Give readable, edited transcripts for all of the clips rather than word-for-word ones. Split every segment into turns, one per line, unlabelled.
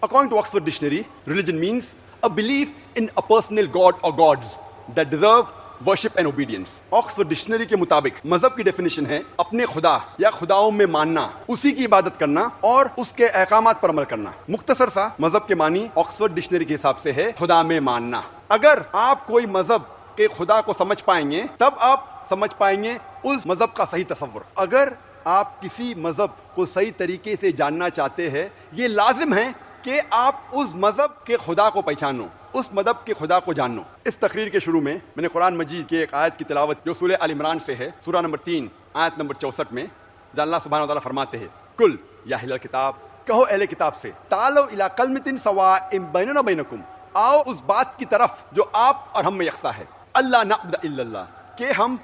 According to Oxford Dictionary, religion means a belief in a personal god or gods that deserve worship and obedience. Oxford Dictionary کے مطابق مذہب کی definition ہے اپنے خدا یا خداؤں میں ماننا، اسی کی عبادت کرنا اور اس کے احکامات پر عمل کرنا. مختصر سا مذہب کے معنی آکسفورڈ ڈکشنری کے حساب سے ہے خدا میں ماننا. اگر آپ کوئی مذہب کے خدا کو سمجھ پائیں گے تب آپ سمجھ پائیں گے اس مذہب کا صحیح تصور. اگر آپ کسی مذہب کو صحیح طریقے سے جاننا چاہتے ہیں یہ لازم ہے کہ آپ اس مذہب کے خدا کو پہچانو، اس مذہب کے خدا کو جانو. اس تقریر کے شروع میں نے قرآن مجید کے ایک آیت کی تلاوت جو سورہ آل عمران سے ہے، سورہ نمبر 3 آیت نمبر 64 میں، جہاں اللہ سبحانہ و تعالیٰ فرماتے ہیں کل یا اہل الکتاب، کہو اہل کتاب سے، تعالوا الی کلمۃ سواء بیننا وبینکم، آؤ اس بات کی طرف جو آپ اور ہم میں یکساں ہے، اللہ نعبد الا اللہ، کہ ہم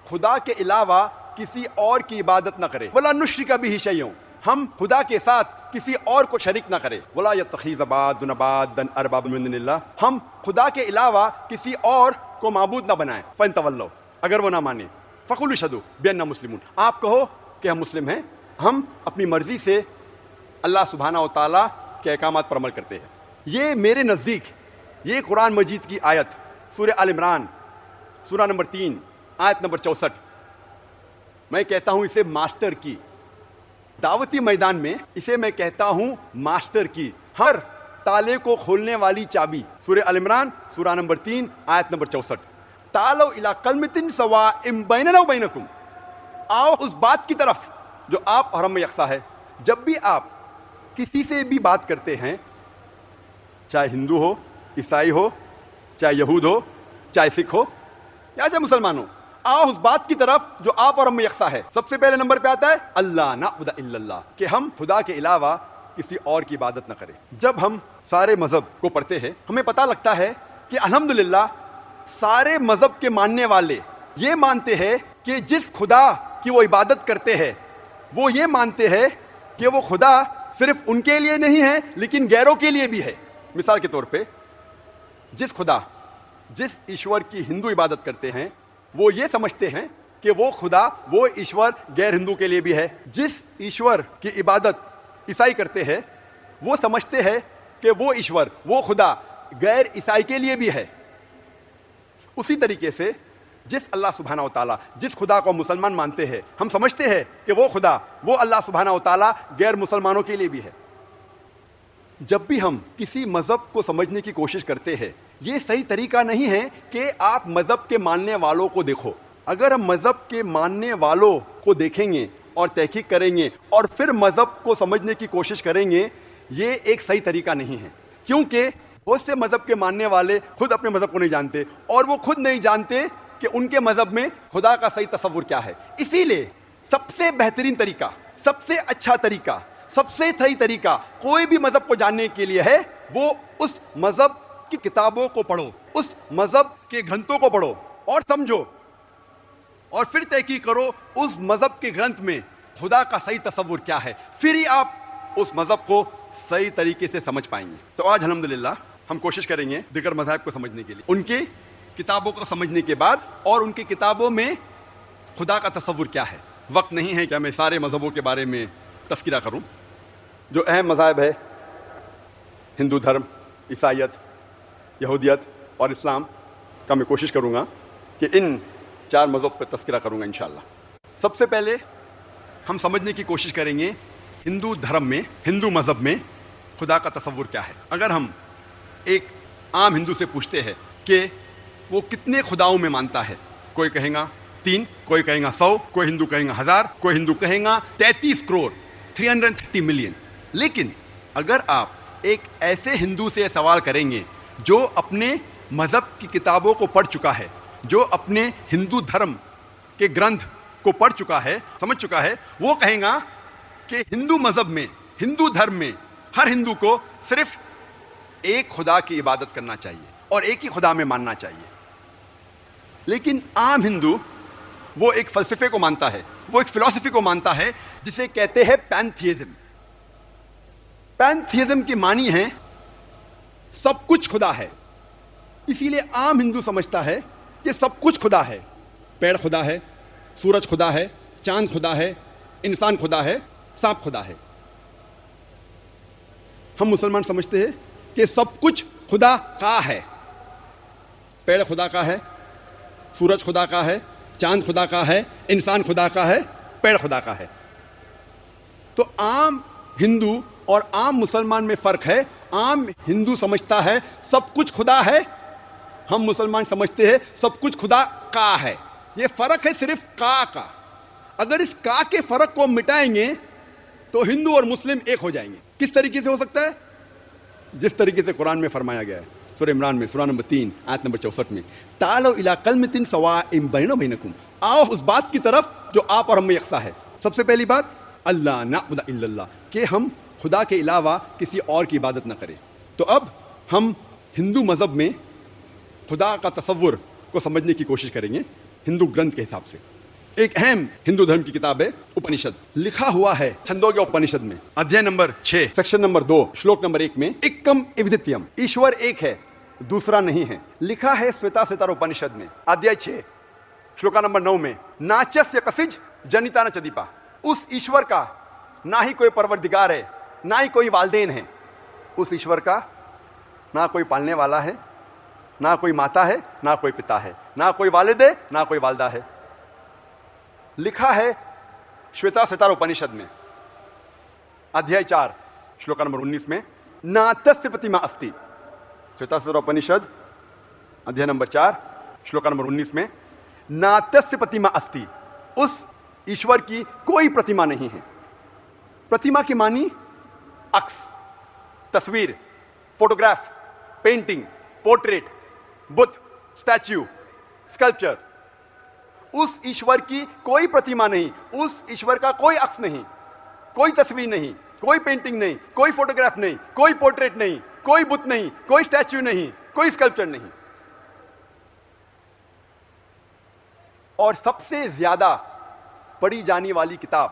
خدا کے علاوہ کسی اور کی عبادت نہ کریں، ولا نشرک بہ شیئا، ہم خدا کے ساتھ کسی اور کو شریک نہ کرے، ولا یتخذ بعضنا بعضا اربابا من دون اللہ، ہم خدا کے علاوہ کسی اور کو معبود نہ بنائیں. فإن تولوا، اگر وہ نہ مانے، فقولوا اشہدوا بأننا مسلمون، آپ کہو کہ ہم مسلم ہیں، ہم اپنی مرضی سے اللہ سبحانہ و تعالیٰ کے احکامات پر عمل کرتے ہیں. یہ میرے نزدیک یہ قرآن مجید کی آیت سورہ آل عمران سورہ نمبر 3 آیت نمبر 64، میں کہتا ہوں اسے ماسٹر کی، دعوتی میدان میں اسے میں کہتا ہوں ماسٹر کی، ہر تالے کو کھولنے والی چابی. سورہ آل عمران سورہ نمبر 3 آیت نمبر 64، تعالوا الی کلمۃ سواء بیننا وبینکم، آؤ اس بات کی طرف جو آپ اور ہم میں یکساں ہے. جب بھی آپ کسی سے بھی بات کرتے ہیں، چاہے ہندو ہو، عیسائی ہو، چاہے یہود ہو، چاہے سکھ ہو یا چاہے مسلمان ہو، آؤ اس بات کی طرف جو آپ اور ہم میں یکساں ہے. سب سے پہلے نمبر پہ آتا ہے اللہ نعبد الا اللہ، کہ ہم خدا کے علاوہ کسی اور کی عبادت نہ کریں. جب ہم سارے مذہب کو پڑھتے ہیں ہمیں پتہ لگتا ہے کہ الحمدللہ سارے مذہب کے ماننے والے یہ مانتے ہیں کہ جس خدا کی وہ عبادت کرتے ہیں وہ یہ مانتے ہیں کہ وہ خدا صرف ان کے لیے نہیں ہے لیکن غیروں کے لیے بھی ہے. مثال کے طور پہ جس ایشور کی ہندو عبادت کرتے ہیں وہ یہ سمجھتے ہیں کہ وہ خدا وہ ایشور غیر ہندو کے لیے بھی ہے. جس ایشور کی عبادت عیسائی کرتے ہیں وہ سمجھتے ہیں کہ وہ ایشور وہ خدا غیر عیسائی کے لیے بھی ہے. اسی طریقے سے جس اللہ سبحانہ و تعالیٰ جس خدا کو مسلمان مانتے ہیں ہم سمجھتے ہیں کہ وہ خدا وہ اللہ سبحانہ و تعالیٰ غیر مسلمانوں کے لیے بھی ہے. جب بھی ہم کسی مذہب کو سمجھنے کی کوشش کرتے ہیں یہ صحیح طریقہ نہیں ہے کہ آپ مذہب کے ماننے والوں کو دیکھو. اگر ہم مذہب کے ماننے والوں کو دیکھیں گے اور تحقیق کریں گے اور پھر مذہب کو سمجھنے کی کوشش کریں گے یہ ایک صحیح طریقہ نہیں ہے، کیونکہ بہت سے مذہب کے ماننے والے خود اپنے مذہب کو نہیں جانتے اور وہ خود نہیں جانتے کہ ان کے مذہب میں خدا کا صحیح تصور کیا ہے. اسی لیے سب سے بہترین طریقہ، سب سے اچھا طریقہ، سب سے صحیح طریقہ کوئی بھی مذہب کو جاننے کے لیے ہے وہ اس مذہب کی کتابوں کو پڑھو، اس مذہب کے گرنتھوں کو پڑھو اور سمجھو اور پھر تحقیق کرو اس مذہب کے گرنتھ میں خدا کا صحیح تصور کیا ہے، پھر ہی آپ اس مذہب کو صحیح طریقے سے سمجھ پائیں گے. تو آج الحمدللہ ہم کوشش کریں گے دیگر مذاہب کو سمجھنے کے لیے، ان کی کتابوں کو سمجھنے کے بعد اور ان کی کتابوں میں خدا کا تصور کیا ہے. وقت نہیں ہے کہ میں سارے مذہبوں کے بارے میں تذکرہ کروں. جو اہم مذاہب ہے ہندو دھرم، عیسائیت، یہودیت اور اسلام کا میں کوشش کروں گا کہ ان 4 مذہب پر تذکرہ کروں گا انشاءاللہ. سب سے پہلے ہم سمجھنے کی کوشش کریں گے ہندو دھرم میں، ہندو مذہب میں خدا کا تصور کیا ہے. اگر ہم ایک عام ہندو سے پوچھتے ہیں کہ وہ کتنے خداؤں میں مانتا ہے، کوئی کہے گا 3، کوئی کہے گا 100، کوئی ہندو کہے گا 1000، کوئی ہندو کہے گا 33 کروڑ 330 ملین. لیکن اگر آپ ایک ایسے ہندو سے سوال کریں گے جو اپنے مذہب کی کتابوں کو پڑھ چکا ہے، جو اپنے ہندو دھرم کے گرنتھ کو پڑھ چکا ہے، سمجھ چکا ہے، وہ کہیں گا کہ ہندو مذہب میں، ہندو دھرم میں ہر ہندو کو صرف ایک خدا کی عبادت کرنا چاہیے اور ایک ہی خدا میں ماننا چاہیے. لیکن عام ہندو وہ ایک فلسفے کو مانتا ہے، وہ ایک فلسفی کو مانتا ہے جسے کہتے ہیں پینتھیزم. پینتھیزم کی معنی ہے سب کچھ خدا ہے. اسی لیے عام ہندو سمجھتا ہے کہ سب کچھ خدا ہے. پیڑ خدا ہے، سورج خدا ہے، چاند خدا ہے، انسان خدا ہے، سانپ خدا ہے. ہم مسلمان سمجھتے ہیں کہ سب کچھ خدا کا ہے. پیڑ خدا کا ہے, سورج خدا کا ہے, چاند خدا کا ہے, انسان خدا کا ہے, پیڑ خدا کا ہے. تو عام ہندو اور عام مسلمان میں فرق ہے. عام ہندو سمجھتا ہے سب کچھ خدا ہے, ہم مسلمان سمجھتے ہیں سب کچھ خدا کا ہے. یہ فرق ہے صرف کا. اگر اس کا کے فرق کو مٹائیں گے تو ہندو اور مسلم ایک ہو جائیں گے. کس طریقے سے ہو سکتا ہے؟ جس طریقے سے قرآن میں فرمایا گیا ہے سورہ عمران میں, سورہ نمبر 3 آیت نمبر 64 میں, تعالوا الی کلمۃ سواء بیننا وبینکم, آؤ اس بات کی طرف جو آپ اور ہم میں یکساں ہے. سب سے پہلی بات, اللہ نعبد الا اللہ, کہ ہم خدا کے علاوہ کسی اور کی عبادت نہ کریں. تو اب ہم ہندو مذہب میں خدا کا تصور کو سمجھنے کی کوشش کریں گے ہندو گرنتھ کے حساب سے. ایک اہم ہندو دھرم کی کتاب ہے اپنشد. لکھا ہوا ہے چھندوگیہ اپنشد میں ادھیائے نمبر 6 سیکشن نمبر 2 شلوک نمبر 1 میں, ایکم ادویتیم, ایشور ایک ہے دوسرا نہیں ہے. لکھا ہے سویتا ستار اپنشد میں ادھیائے 6 شلوکا نمبر 9 میں, ناچسیہ کسج جنیتا ن چدیپا, اس ایشور کا نہ ہی کوئی پروردگار ہے نہ ہی کوئی والدین ہے. اس ایشور کا نہ کوئی پالنے والا ہے, نہ کوئی ماتا ہے, نہ کوئی پتا ہے, نہ کوئی والد ہے, نہ کوئی والدہ ہے. لکھا ہے شویتا ستار اپنشد میں ادھیائے 4 شلوکا نمبر 19 میں, ناتسیہ پرتیما استی. شویتا ستار اپنشد ادھیائے نمبر 4 شلوکا نمبر 19 میں, ناتسیہ پرتیما استی, اس ایشور کی کوئی پرتیما نہیں ہے. پرتیما کی معنی عکس, تصویر, فوٹوگراف, پینٹنگ, پورٹریٹ, بت, اسٹیچو, اسکلپچر. اس ایشور کی کوئی پرتیما نہیں, اس ایشور کا کوئی عکس نہیں, کوئی تصویر نہیں, کوئی پینٹنگ نہیں, کوئی فوٹوگراف نہیں, کوئی پورٹریٹ نہیں, کوئی بت نہیں, کوئی اسٹیچو نہیں, کوئی اسکلپچر نہیں. اور سب سے زیادہ پڑھی جانے والی کتاب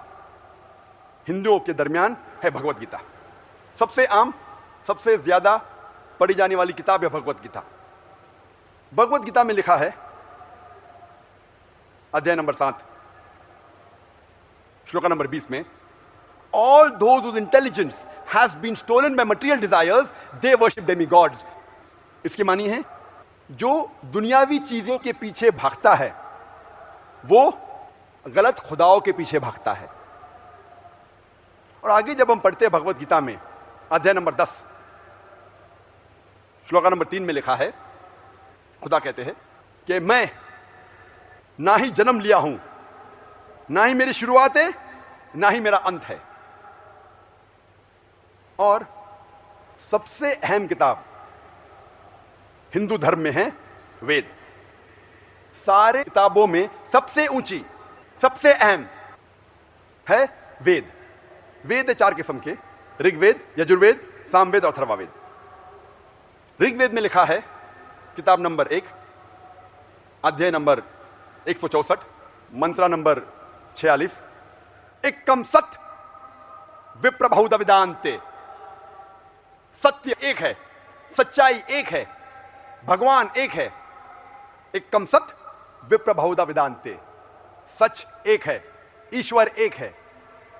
ہندوؤں کے درمیان ہے بھگوت گیتا. سب سے عام, سب سے زیادہ پڑھی جانے والی کتاب ہے بھگوت گیتا. بھگوت گیتا میں لکھا ہے ادھیائے نمبر 7 شلوکا نمبر 20 میں, all those whose intelligence has been stolen by material desires, they worship demigods. اس کی معنی ہے جو دنیاوی چیزوں کے پیچھے بھاگتا ہے وہ غلط خداؤں کے پیچھے بھاگتا ہے. اور آگے جب ہم پڑھتے ہیں بھگوت گیتا میں ادھیائے نمبر 10 شلوکا نمبر 3 میں لکھا ہے, خدا کہتے ہیں کہ میں نہ ہی جنم لیا ہوں, نہ ہی میری شروعات ہے, نہ ہی میرا انت ہے. اور سب سے اہم کتاب ہندو دھرم میں ہے وید. سارے کتابوں میں سب سے اونچی, سب سے اہم ہے وید. وید 4 قسم کے, رگ وید, یجروید, سام وید اور اتھروا وید. رگ وید میں لکھا ہے کتاب نمبر 1 ادھیائے نمبر 164 منترا نمبر 46, ایکم ست وپر بہودا ویدانتے. ستیہ ایک ہے, سچائی ایک ہے, بھگوان ایک ہے. ایکم ست وپر بہودا ویدانتے, سچ ایک ہے, ایشور ایک ہے,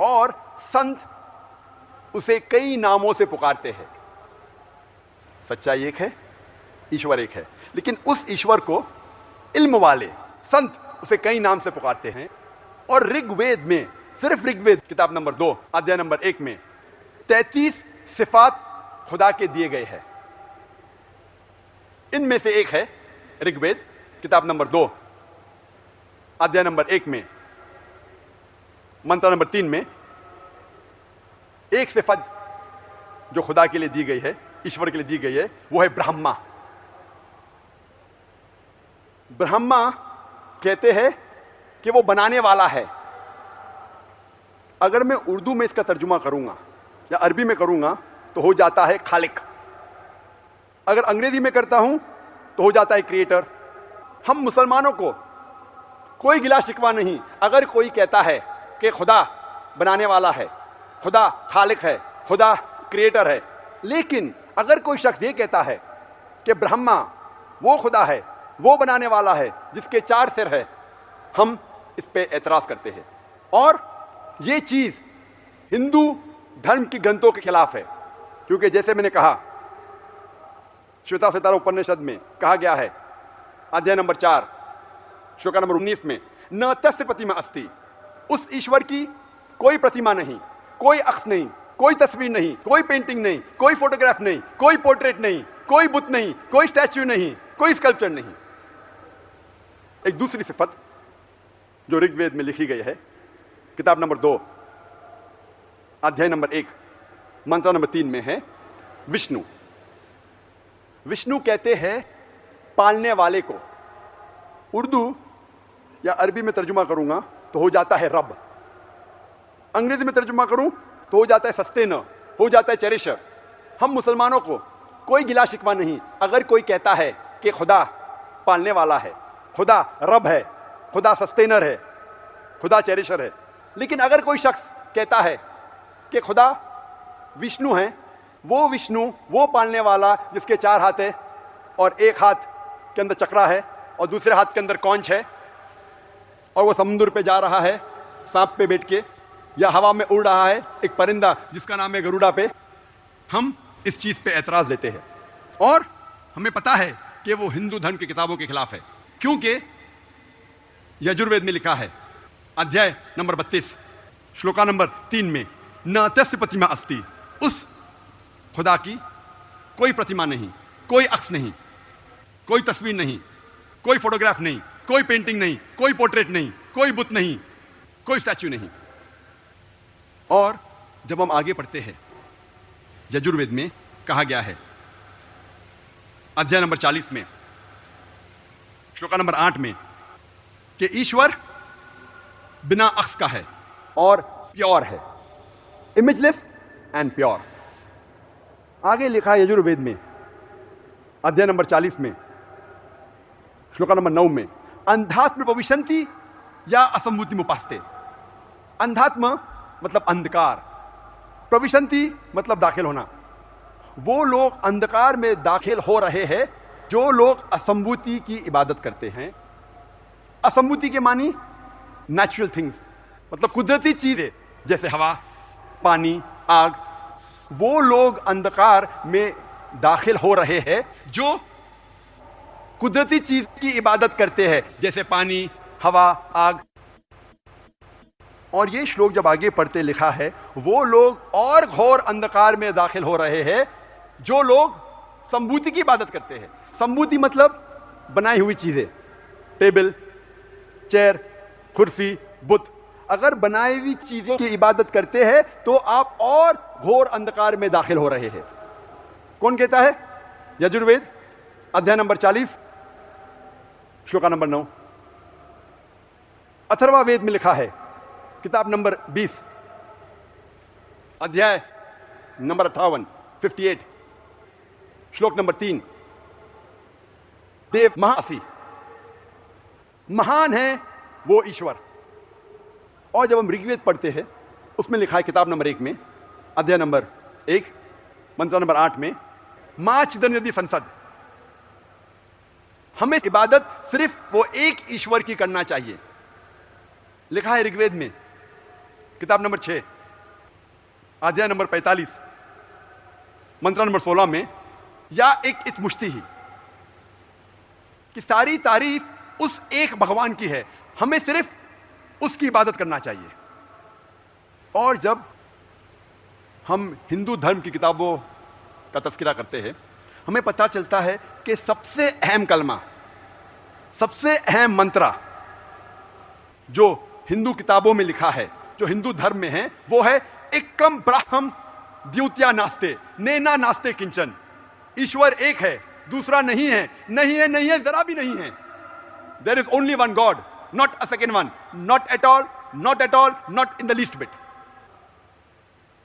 اور سنت اسے کئی ناموں سے پکارتے ہیں. سچائی ایک ہے, ایشور ایک ہے, لیکن اس ایشور کو علم والے سنت اسے کئی نام سے پکارتے ہیں. اور رگ وید میں, صرف رگ وید کتاب نمبر 2 ادھیائے نمبر 1 میں 33 صفات خدا کے دیے گئے ہیں. ان میں سے ایک ہے رگ وید کتاب نمبر 2 ادھیائے نمبر 1 میں منتر نمبر 3 میں ایک صفت جو خدا کے لیے دی گئی ہے, ایشور کے لیے دی گئی ہے, وہ ہے برہما. برہما کہتے ہیں کہ وہ بنانے والا ہے. اگر میں اردو میں اس کا ترجمہ کروں گا یا عربی میں کروں گا تو ہو جاتا ہے خالق. اگر انگریزی میں کرتا ہوں تو ہو جاتا ہے کریٹر. ہم مسلمانوں کو کوئی گلا شکوہ نہیں اگر کوئی کہتا ہے کہ خدا بنانے والا ہے, خدا خالق ہے, خدا کریٹر ہے. لیکن اگر کوئی شخص یہ کہتا ہے کہ برہما وہ خدا ہے, وہ بنانے والا ہے جس کے 4 سر ہے, ہم اس پہ اعتراض کرتے ہیں. اور یہ چیز ہندو دھرم کی گرنتھوں کے خلاف ہے. کیونکہ جیسے میں نے کہا شویتا ستارہ اپنشد میں کہا گیا ہے ادھیائے نمبر 4 شلوکا نمبر 19 میں نہ تست پرتیما استی، اس ایشور کی کوئی پرتیما نہیں، کوئی عکس نہیں، کوئی تصویر نہیں، کوئی پینٹنگ نہیں، کوئی فوٹوگراف نہیں، کوئی پورٹریٹ نہیں، کوئی بت نہیں، کوئی اسٹیچو نہیں، کوئی اسکلپچر نہیں۔ ایک دوسری صفت جو رگ وید میں لکھی گئی ہے کتاب نمبر 2 ادھیائے نمبر 1 منتر نمبر 3 میں ہے وشنو۔ وشنو کہتے ہیں پالنے والے کو۔ اردو یا عربی میں ترجمہ کروں گا تو ہو جاتا ہے رب، انگریزی میں ترجمہ کروں تو ہو جاتا ہے سسٹینر، ہو جاتا ہے چیریشر۔ ہم مسلمانوں کو کوئی گلا شکوہ نہیں اگر کوئی کہتا ہے کہ خدا پالنے والا ہے، خدا رب ہے، خدا سسٹینر ہے، خدا چیریشر ہے۔ لیکن اگر کوئی شخص کہتا ہے کہ خدا وشنو ہے، وہ وشنو، وہ پالنے والا جس کے 4 ہاتھ ہے اور ایک ہاتھ کے اندر چکرا ہے اور دوسرے ہاتھ کے اندر کونچ ہے، اور وہ سمندر پہ جا رہا ہے سانپ پہ بیٹھ کے، یا ہوا میں اڑ رہا ہے ایک پرندہ جس کا نام ہے گروڈا پہ، ہم اس چیز پہ اعتراض دیتے ہیں اور ہمیں پتا ہے کہ وہ ہندو دھرم کی کتابوں کے خلاف ہے، کیونکہ یجروید میں لکھا ہے ادھیائے نمبر 32 شلوکا نمبر 3 میں نہ تس پرتیما استی، اس خدا کی کوئی پرتیما نہیں، کوئی عکس نہیں، کوئی تصویر نہیں، کوئی فوٹوگراف نہیں، کوئی پینٹنگ نہیں، کوئی پورٹریٹ نہیں، کوئی بت نہیں، کوئی اسٹیچو نہیں۔ اور جب ہم آگے پڑھتے ہیں یجروید میں کہا گیا ہے ادھیائے نمبر 40 میں شلوکا نمبر 8 میں کہ ایشور بنا عکس کا ہے اور پیور ہے، امیج لیس اینڈ پیور۔ آگے لکھا ہے یجروید میں ادھیائے نمبر 40 میں شلوکا نمبر 9 میں اندھاتم پوشنتی یا اسمبھوتی مپاستے۔ اندھاتم مطلب اندھکار، پروشنتی مطلب داخل ہونا۔ وہ لوگ اندھکار میں داخل ہو رہے ہیں جو لوگ اسمبھوتی کی عبادت کرتے ہیں۔ اسمبھوتی کے معنی نیچرل تھنگس، مطلب قدرتی چیزیں جیسے ہوا، پانی، آگ۔ وہ لوگ اندھکار میں داخل ہو رہے ہیں جو قدرتی چیز کی عبادت کرتے ہیں جیسے پانی، ہوا، آگ۔ اور یہ شلوک جب آگے پڑھتے لکھا ہے وہ لوگ اور گھور اندھکار میں داخل ہو رہے ہیں جو لوگ سمبھوتی کی عبادت کرتے ہیں۔ سمبھوتی مطلب بنائی ہوئی چیزیں، ٹیبل، چیئر، کرسی، بت۔ اگر بنائی ہوئی چیزوں کی عبادت کرتے ہیں تو آپ اور گھور اندھکار میں داخل ہو رہے ہیں۔ کون کہتا ہے؟ Yajurveda ادھیائے number 40 شلوکا number 9۔ اتھروا وید میں لکھا ہے کتاب نمبر 20 ادھیائے نمبر 58 شلوک نمبر 3 دیو مہاسی، مہان ہے وہ ایشور۔ اور جب ہم رگ وید پڑھتے ہیں اس میں لکھا ہے کتاب نمبر 1 میں ادھیائے نمبر 1 منتر نمبر 8 میں ماں چدرندی سنسد، ہمیں عبادت صرف وہ ایک ایشور کی کرنا چاہیے۔ لکھا ہے رگ وید میں کتاب نمبر 6 ادھیائے نمبر 45 منتر نمبر 16 میں یا ایک اتمشتی ہی، کہ ساری تعریف اس ایک بھگوان کی ہے، ہمیں صرف اس کی عبادت کرنا چاہیے۔ اور جب ہم ہندو دھرم کی کتابوں کا تذکرہ کرتے ہیں ہمیں پتہ چلتا ہے کہ سب سے اہم کلمہ، سب سے اہم منترا جو ہندو کتابوں میں لکھا ہے، جو ہندو دھرم میں ہے، وہ ہے ایکم براہم دیوتیا ناستے نینا ناستے کنچن۔ ایشور ایک ہے، دوسرا نہیں ہے، نہیں ہے، نہیں ہے، ذرا بھی نہیں ہے۔ There is only one God, not a second one, not at all, not at all, not in the least bit۔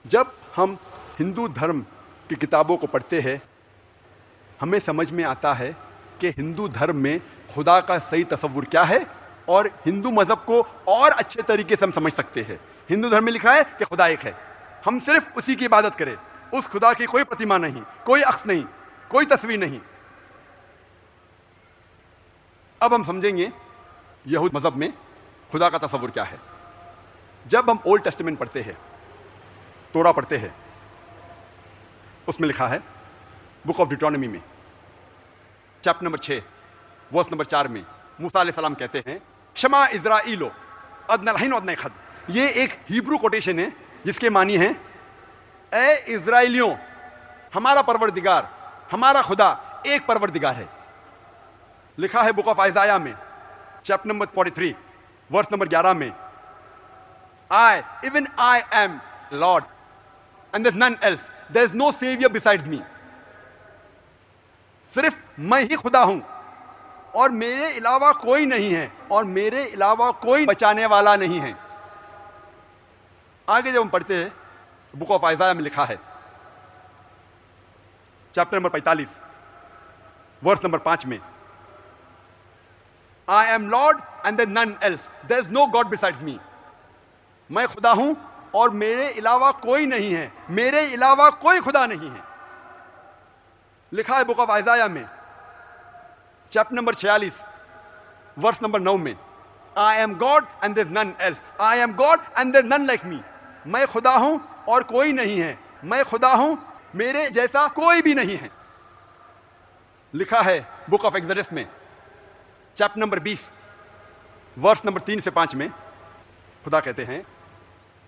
جب ہم ہندو دھرم کی کتابوں کو پڑھتے ہیں ہمیں سمجھ میں آتا ہے کہ ہندو دھرم میں خدا کا صحیح تصور کیا ہے اور ہندو مذہب کو اور اچھے طریقے سے ہم سمجھ سکتے ہیں۔ ہندو دھرم میں لکھا ہے کہ خدا ایک ہے، ہم صرف اسی کی عبادت کریں، اس خدا کی کوئی پرتیما نہیں، کوئی عکس نہیں، کوئی تصویر نہیں۔ اب ہم سمجھیں گے یہود مذہب میں خدا کا تصور کیا ہے۔ جب ہم اولڈ ٹیسٹمنٹ پڑھتے ہیں، تورا پڑھتے ہیں، اس میں لکھا ہے بک آف ڈیوٹرانومی میں چیپٹر نمبر 6 ورس نمبر 4 میں موسیٰ علیہ السلام کہتے ہیں شما اسرائیلو ادنى الحين وادنى خد. یہ ایک ہیبرو کوٹیشن ہے جس کے معنی ہیں اے اسرائیلیوں ہمارا پروردگار ہمارا خدا ایک پروردگار ہے. لکھا ہے بک آف آئزایا میں چیپٹر نمبر 43 ورس نمبر 11 میں even I am Lord and there's none else, there's no savior besides me. صرف میں ہی خدا ہوں اور میرے علاوہ کوئی نہیں ہے اور میرے علاوہ کوئی بچانے والا نہیں ہے. آگے جب ہم پڑھتے ہیں بک آف آئزایا میں لکھا ہے چیپٹر نمبر 45 ورس نمبر 5 میں I am Lord and there's none else, there's no God besides me. میں خدا ہوں اور میرے علاوہ کوئی نہیں ہے, میرے علاوہ کوئی خدا نہیں ہے. لکھا ہے بک آف آئزایا میں چیپٹر نمبر 46 ورس نمبر 9 میں I am God and there's none else, I am God and there's none like me. میں خدا ہوں اور کوئی نہیں ہے, میں خدا ہوں میرے جیسا کوئی بھی نہیں ہے. لکھا ہے بک آف ایکسوڈس میں چیپٹر نمبر 20 ورس نمبر 3 سے 5 میں خدا کہتے ہیں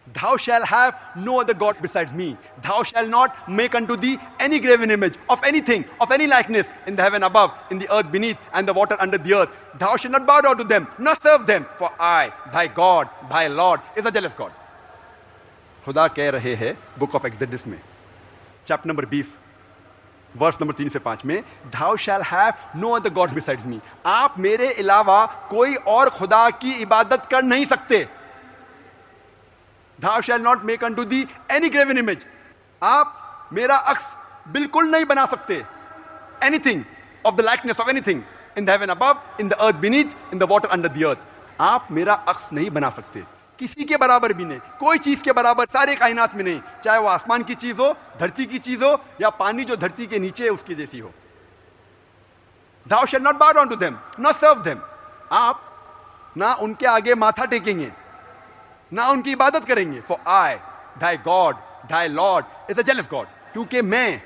Thou shalt have no other God besides me. Thou shalt not make unto thee any graven image of anything, of any likeness in the heaven above, in the earth beneath, and the water under the earth. Thou shalt not bow down to them, nor serve them, for I, thy God, thy Lord, is a jealous God. خدا کہہ رہے ہیں بک of Exodus میں chapter number 20 verse number 3 سے 5 میں Thou shalt have no other gods besides me. آپ میرے علاوہ کوئی اور خدا کی عبادت کر نہیں سکتے. Thou shalt not make unto thee any graven image. آپ میرا عکس بالکل نہیں بنا سکتے. Anything of the likeness of anything in the heaven above, in the earth beneath, in the water under the earth. آپ میرا عکس نہیں بنا سکتے, کسی کے برابر بھی نہیں, کوئی چیز کے برابر سارے کائنات میں نہیں, چاہے وہ آسمان کی چیز ہو, دھرتی کی چیز ہو, یا پانی جو دھرتی کے نیچے ہے اس کی جیسی ہو. Thou shalt not bow down to them, nor serve them. آپ نہ ان کے آگے ماتھا ٹیکیں گے, نہ ان کی عبادت کریں گے. For I, thy God, thy Lord, is a jealous God. کیونکہ میں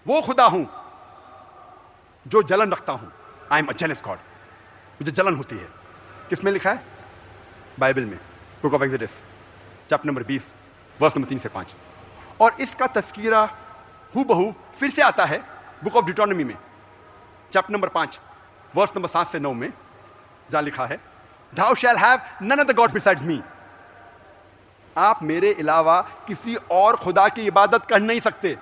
وہ خدا ہوں جو جلن رکھتا ہوں. I am a jealous God. مجھے جلن ہوتی ہے. کس میں لکھا ہے؟ بائبل میں book of Exodus chapter number 20 verse number 3 سے 5. اور اس کا تذکرہ ہو بہو پھر سے آتا ہے بک آف ڈیوٹرانومی میں چیپٹر نمبر 5 ورس نمبر 7 سے 9 میں, جہاں لکھا ہے Thou shalt have none other gods besides me. آپ میرے علاوہ کسی اور خدا کی عبادت کر نہیں سکتے.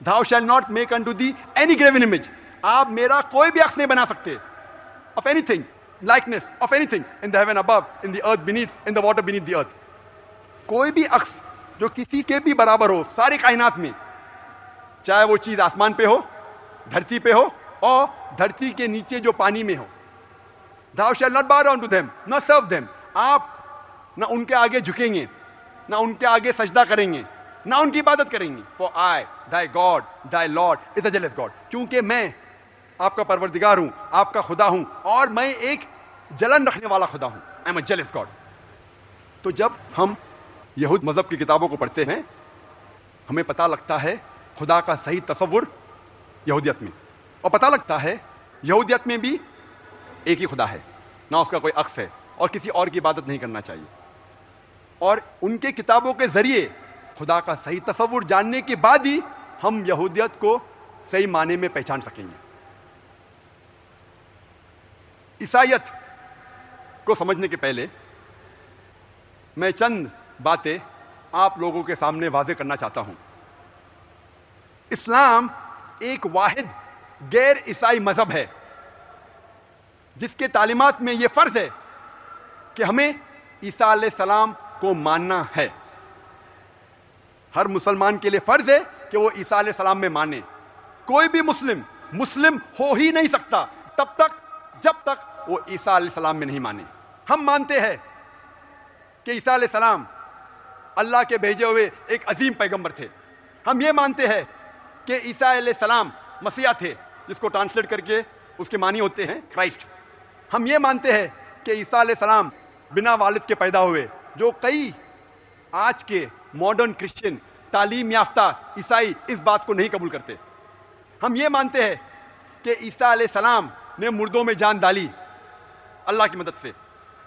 Thou shalt not make unto thee any graven image. آپ میرا کوئی بھی عکس نہیں بنا سکتے. Of anything, likeness of anything in the heaven above, in the earth beneath, in the water beneath the earth. کوئی بھی عکس جو کسی کے بھی برابر ہو ساری کائنات میں, چاہے وہ چیز آسمان پہ ہو, دھرتی پہ ہو, اور دھرتی کے نیچے جو پانی میں ہو. Thou shalt not bow down to them, nor serve them. آپ نہ ان کے آگے جھکیں گے, نہ ان کے آگے سجدہ کریں گے, نہ ان کی عبادت کریں گے. For I, thy God, thy Lord, is a jealous God. کیونکہ میں آپ کا پروردگار ہوں, آپ کا خدا ہوں, اور میں ایک جلن رکھنے والا خدا ہوں. I am a jealous God. تو جب ہم یہود مذہب کی کتابوں کو پڑھتے ہیں ہمیں پتہ لگتا ہے خدا کا صحیح تصور یہودیت میں, اور پتہ لگتا ہے یہودیت میں بھی ایک ہی خدا ہے, نہ اس کا کوئی عکس ہے, اور کسی اور کی عبادت نہیں کرنا چاہیے. اور ان کے کتابوں کے ذریعے خدا کا صحیح تصور جاننے کے بعد ہی ہم یہودیت کو صحیح معنی میں پہچان سکیں گے. عیسائیت کو سمجھنے کے پہلے میں چند باتیں آپ لوگوں کے سامنے واضح کرنا چاہتا ہوں. اسلام ایک واحد غیر عیسائی مذہب ہے جس کے تعلیمات میں یہ فرض ہے کہ ہمیں عیسیٰ علیہ السلام کو ماننا ہے. ہر مسلمان کے لیے فرض ہے کہ وہ عیسیٰ علیہ السلام میں مانے. کوئی بھی مسلم ہو ہی نہیں سکتا تب تک جب تک وہ عیسیٰ علیہ السلام میں نہیں مانے. ہم مانتے ہیں کہ عیسیٰ علیہ السلام اللہ کے بھیجے ہوئے ایک عظیم پیغمبر تھے. ہم یہ مانتے ہیں کہ عیسیٰ علیہ السلام مسیح تھے, جس کو ٹرانسلیٹ کر کے اس کے معنی ہوتے ہیں کرائسٹ. ہم یہ مانتے ہیں کہ عیسیٰ علیہ السلام بنا والد کے پیدا ہوئے, جو کئی آج کے ماڈرن کرسچن تعلیم یافتہ عیسائی اس بات کو نہیں قبول کرتے. ہم یہ مانتے ہیں کہ عیسیٰ علیہ السلام نے مردوں میں جان ڈالی اللہ کی مدد سے.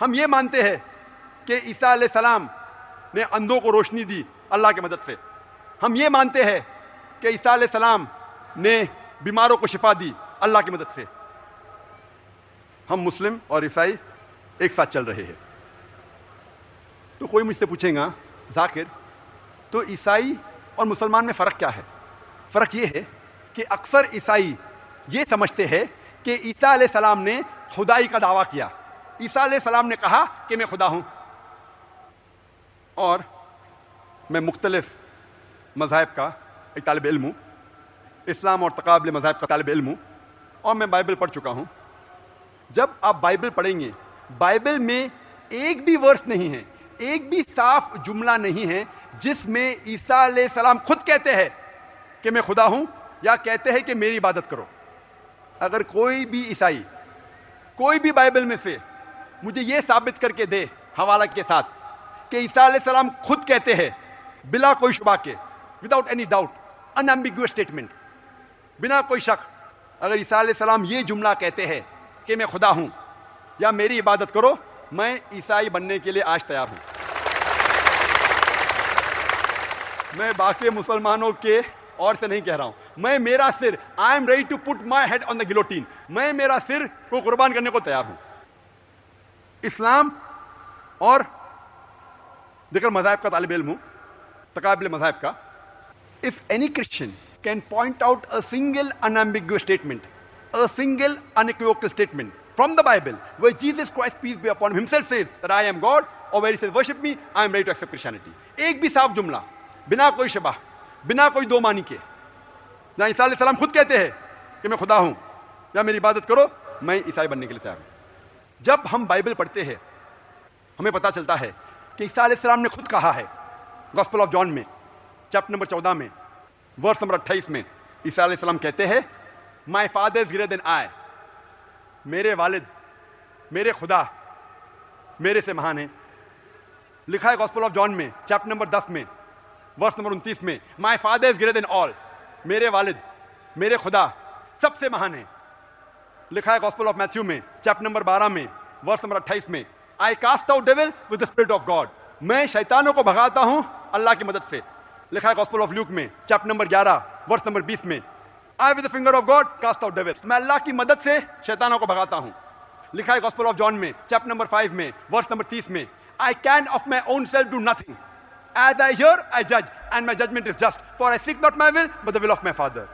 ہم یہ مانتے ہیں کہ عیسیٰ علیہ السلام نے اندھوں کو روشنی دی اللہ کی مدد سے. ہم یہ مانتے ہیں کہ عیسیٰ علیہ السلام نے بیماروں کو شفا دی اللہ کی مدد سے. ہم مسلم اور عیسائی ایک ساتھ چل رہے ہیں. تو کوئی مجھ سے پوچھے گا ذاکر تو عیسائی اور مسلمان میں فرق کیا ہے؟ فرق یہ ہے کہ اکثر عیسائی یہ سمجھتے ہیں کہ عیسیٰ علیہ السلام نے خدائی کا دعویٰ کیا. عیسیٰ علیہ السلام نے کہا کہ میں خدا ہوں. اور میں مختلف مذاہب کا ایک طالب علم ہوں, اسلام اور تقابل مذاہب کا طالب علم ہوں, اور میں بائبل پڑھ چکا ہوں. جب آپ بائبل پڑھیں گے, بائبل میں ایک بھی ورس نہیں ہے, ایک بھی صاف جملہ نہیں ہے جس میں عیسیٰ علیہ السلام خود کہتے ہیں کہ میں خدا ہوں یا کہتے ہیں کہ میری عبادت کرو. اگر کوئی بھی عیسائی کوئی بھی بائبل میں سے مجھے یہ ثابت کر کے دے حوالہ کے ساتھ کہ عیسیٰ علیہ السلام خود کہتے ہیں بلا کوئی شبہ کے, وداؤٹ اینی ڈاؤٹ, انامبیگوس اسٹیٹمنٹ, بنا کوئی شک, اگر عیسیٰ علیہ السلام یہ جملہ کہتے ہیں کہ میں خدا ہوں یا میری عبادت کرو, میں عیسائی بننے کے لیے آج تیار ہوں. میں باقی مسلمانوں کے اور سے نہیں کہہ رہا ہوں, میں میرا سر, I am ready to put my head on the guillotine, میں میرا سر کو قربان کرنے کو تیار ہوں. اسلام اور دیگر مذاہب کا طالب علم ہوں, تقابل مذاہب کا. If any Christian can point out a single unambiguous statement, a single unequivocal statement from the Bible where Jesus Christ, peace be upon him, himself says that I am God, or where he says worship me, I am ready to accept Christianity. ایک بھی صاف جملہ بنا کوئی شبہ, بنا کوئی دو معنی کے, جہاں عیسیٰ علیہ السلام خود کہتے ہیں کہ میں خدا ہوں یا میری عبادت کرو, میں عیسائی بننے کے لیے تیار ہوں. جب ہم بائبل پڑھتے ہیں ہمیں پتہ چلتا ہے کہ عیسیٰ علیہ السلام نے خود کہا ہے. گاسپل آف جان میں چیپٹر نمبر 14 میں ورس نمبر 28 میں عیسیٰ علیہ السلام کہتے ہیں my father is greater than آئی, میرے والد, میرے خدا میرے سے مہان ہیں. لکھا ہے گاسپل آف جان میں چیپٹر نمبر 10 میں ورس نمبر 29 میں my father is greater than آل, میرے والد میرے خدا سب سے مہان ہیں. لکھا ہے گاسپل آف میتھیو میں چیپٹر نمبر 12 میں ورس نمبر 28 میں I cast out devil with the spirit of God, میں شیطانوں کو بھگاتا ہوں اللہ کی مدد سے. لکھا ہے گاسپل آف لیوک میں چیپٹر نمبر 11 ورس نمبر 20 میں I with the finger of God cast out devils, میں اللہ کی مدد سے شیطانوں کو بھگاتا ہوں. لکھا ہے گاسپل آف جان میں چیپٹر نمبر 5 میں ورس نمبر 30 میں I can of my own self do nothing, as I hear I جج and my judgment is just, for I seek not my will but the will of my father.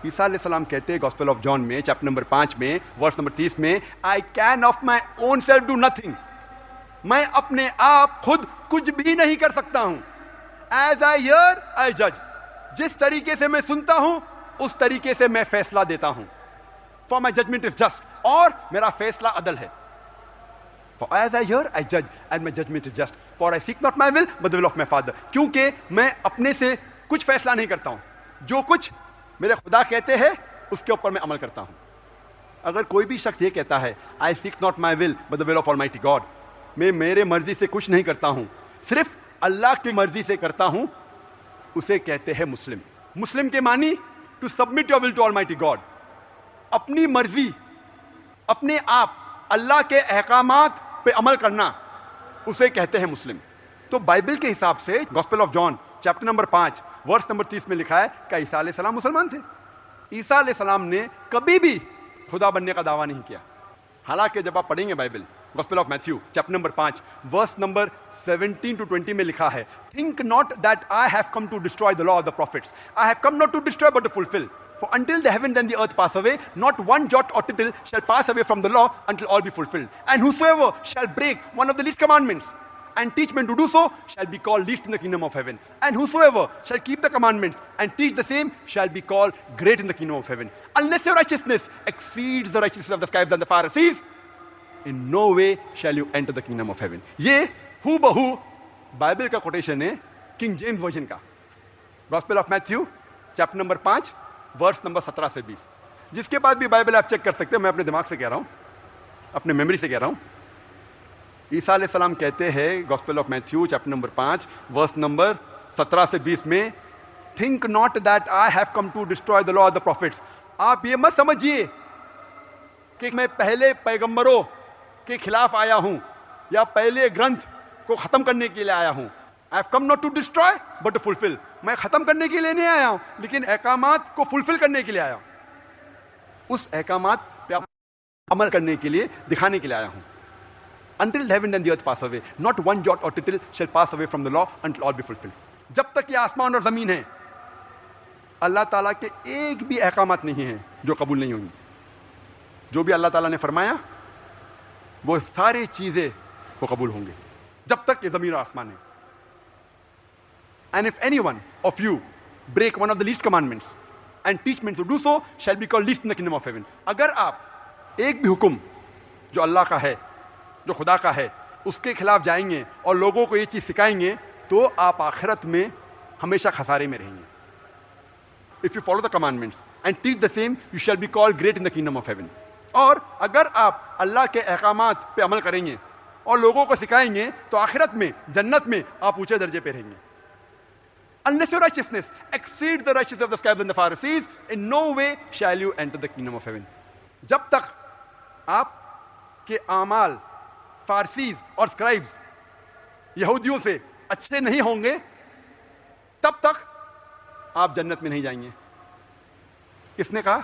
Isa علیہ السلام کہتے ہیں gospel of جان میں chapter number 5 میں verse number 30 میں I can of my own self do nothing, میں اپنے آپ خود کچھ بھی نہیں کر سکتا ہوں. ایز آئی ہیئر آئی جج, جس طریقے سے میں سنتا ہوں اس طریقے سے میں فیصلہ دیتا ہوں. For my judgment is just, اور میرا فیصلہ عدل ہے. For as I hear, I judge, and my judgment is just. For I seek not my will, but the will of my Father. کیونکہ میں اپنے سے کچھ فیصلہ نہیں کرتا ہوں, جو کچھ میرے خدا کہتے ہیں اس کے اوپر میں عمل کرتا ہوں. اگر کوئی بھی شخص یہ کہتا ہے I seek not my will, but the will of Almighty God, میں میرے مرضی سے کچھ نہیں کرتا ہوں, صرف اللہ کی مرضی سے کرتا ہوں, اسے کہتے ہیں مسلم. مسلم کے معنی to submit your will to Almighty God, اپنی مرضی, اپنے آپ اللہ کے احکامات پہ عمل کرنا, اسے کہتے ہیں مسلم. تو بائبل کے حساب سے gospel of John chapter number 5 verse number 30 میں لکھا ہے کہ عیسیٰ علیہ السلام مسلمان تھے. عیسیٰ علیہ السلام نے کبھی بھی خدا بننے کا دعویٰ نہیں کیا. حالانکہ جب آپ پڑھیں گے Bible gospel of Matthew chapter number 5 verse number 17 to 20 میں لکھا ہے think not that I have come to destroy the law of the prophets, I have come not to destroy but to fulfill. For until the heavens and the earth pass away, not one jot or tittle shall pass away from the law until all be fulfilled. And whosoever shall break one of the least commandments and teach men to do so shall be called least in the kingdom of heaven. And whosoever shall keep the commandments and teach the same shall be called great in the kingdom of heaven. Unless your righteousness exceeds the righteousness of the scribes and the Pharisees, in no way shall you enter the kingdom of heaven. یہ ہو بہو Bible کا quotation ہے King James version کا, gospel of Matthew chapter number 5 verse number 17 سے 20. جس کے بعد بھی بائبل آپ چیک کر سکتے ہیں, میں اپنے دماغ سے کہہ رہا ہوں, اپنے میموری سے کہہ رہا ہوں. عیسیٰ علیہ السلام کہتے ہیں gospel of Matthew chapter number 5 verse number 17 سے 20 میں think not that I have come to destroy the law of the prophets. آپ یہ مت سمجھیے کہ میں پہلے پیغمبروں کے خلاف آیا ہوں یا پہلے گرنتھ کو ختم کرنے کے لیے آیا ہوں. I have come not to destroy but to fulfill. میں ختم کرنے کے لیے نہیں آیا ہوں لیکن احکامات کو فلفل کرنے کے لیے آیا ہوں. اس احکامات پہ عمل کرنے کے لیے دکھانے کے لیے آیا ہوں. Until heaven and the earth pass away, not one jot or tittle shall pass away from the law until all be fulfilled. جب تک یہ آسمان اور زمین ہے اللہ تعالیٰ کے ایک بھی احکامات نہیں ہیں جو قبول نہیں ہوں گی. جو بھی اللہ تعالیٰ نے فرمایا وہ ساری چیزیں وہ قبول ہوں گے جب تک یہ زمین اور آسمان ہے. And if any one of you break one of the least commandments and teach men to do so, shall be called least in the kingdom of heaven. اگر آپ ایک بھی حکم جو اللہ کا ہے جو خدا کا ہے اس کے خلاف جائیں گے اور لوگوں کو یہ چیز سکھائیں گے تو آپ آخرت میں ہمیشہ خسارے میں رہیں گے. If you follow the commandments and teach the same, you shall be called great in the kingdom of heaven. اور اگر آپ اللہ کے احکامات پہ عمل کریں گے اور لوگوں کو سکھائیں گے تو آخرت میں جنت میں آپ اونچے درجے پہ رہیں گے. Unless your righteousness exceeds the righteousness of the scribes and the Pharisees, in no way shall you enter the kingdom of heaven. جب تک آپ کے اعمال فارسیز اور اسکرائبز یہودیوں سے اچھے نہیں ہوں گے تب تک آپ جنت میں نہیں جائیں گے. کس نے کہا؟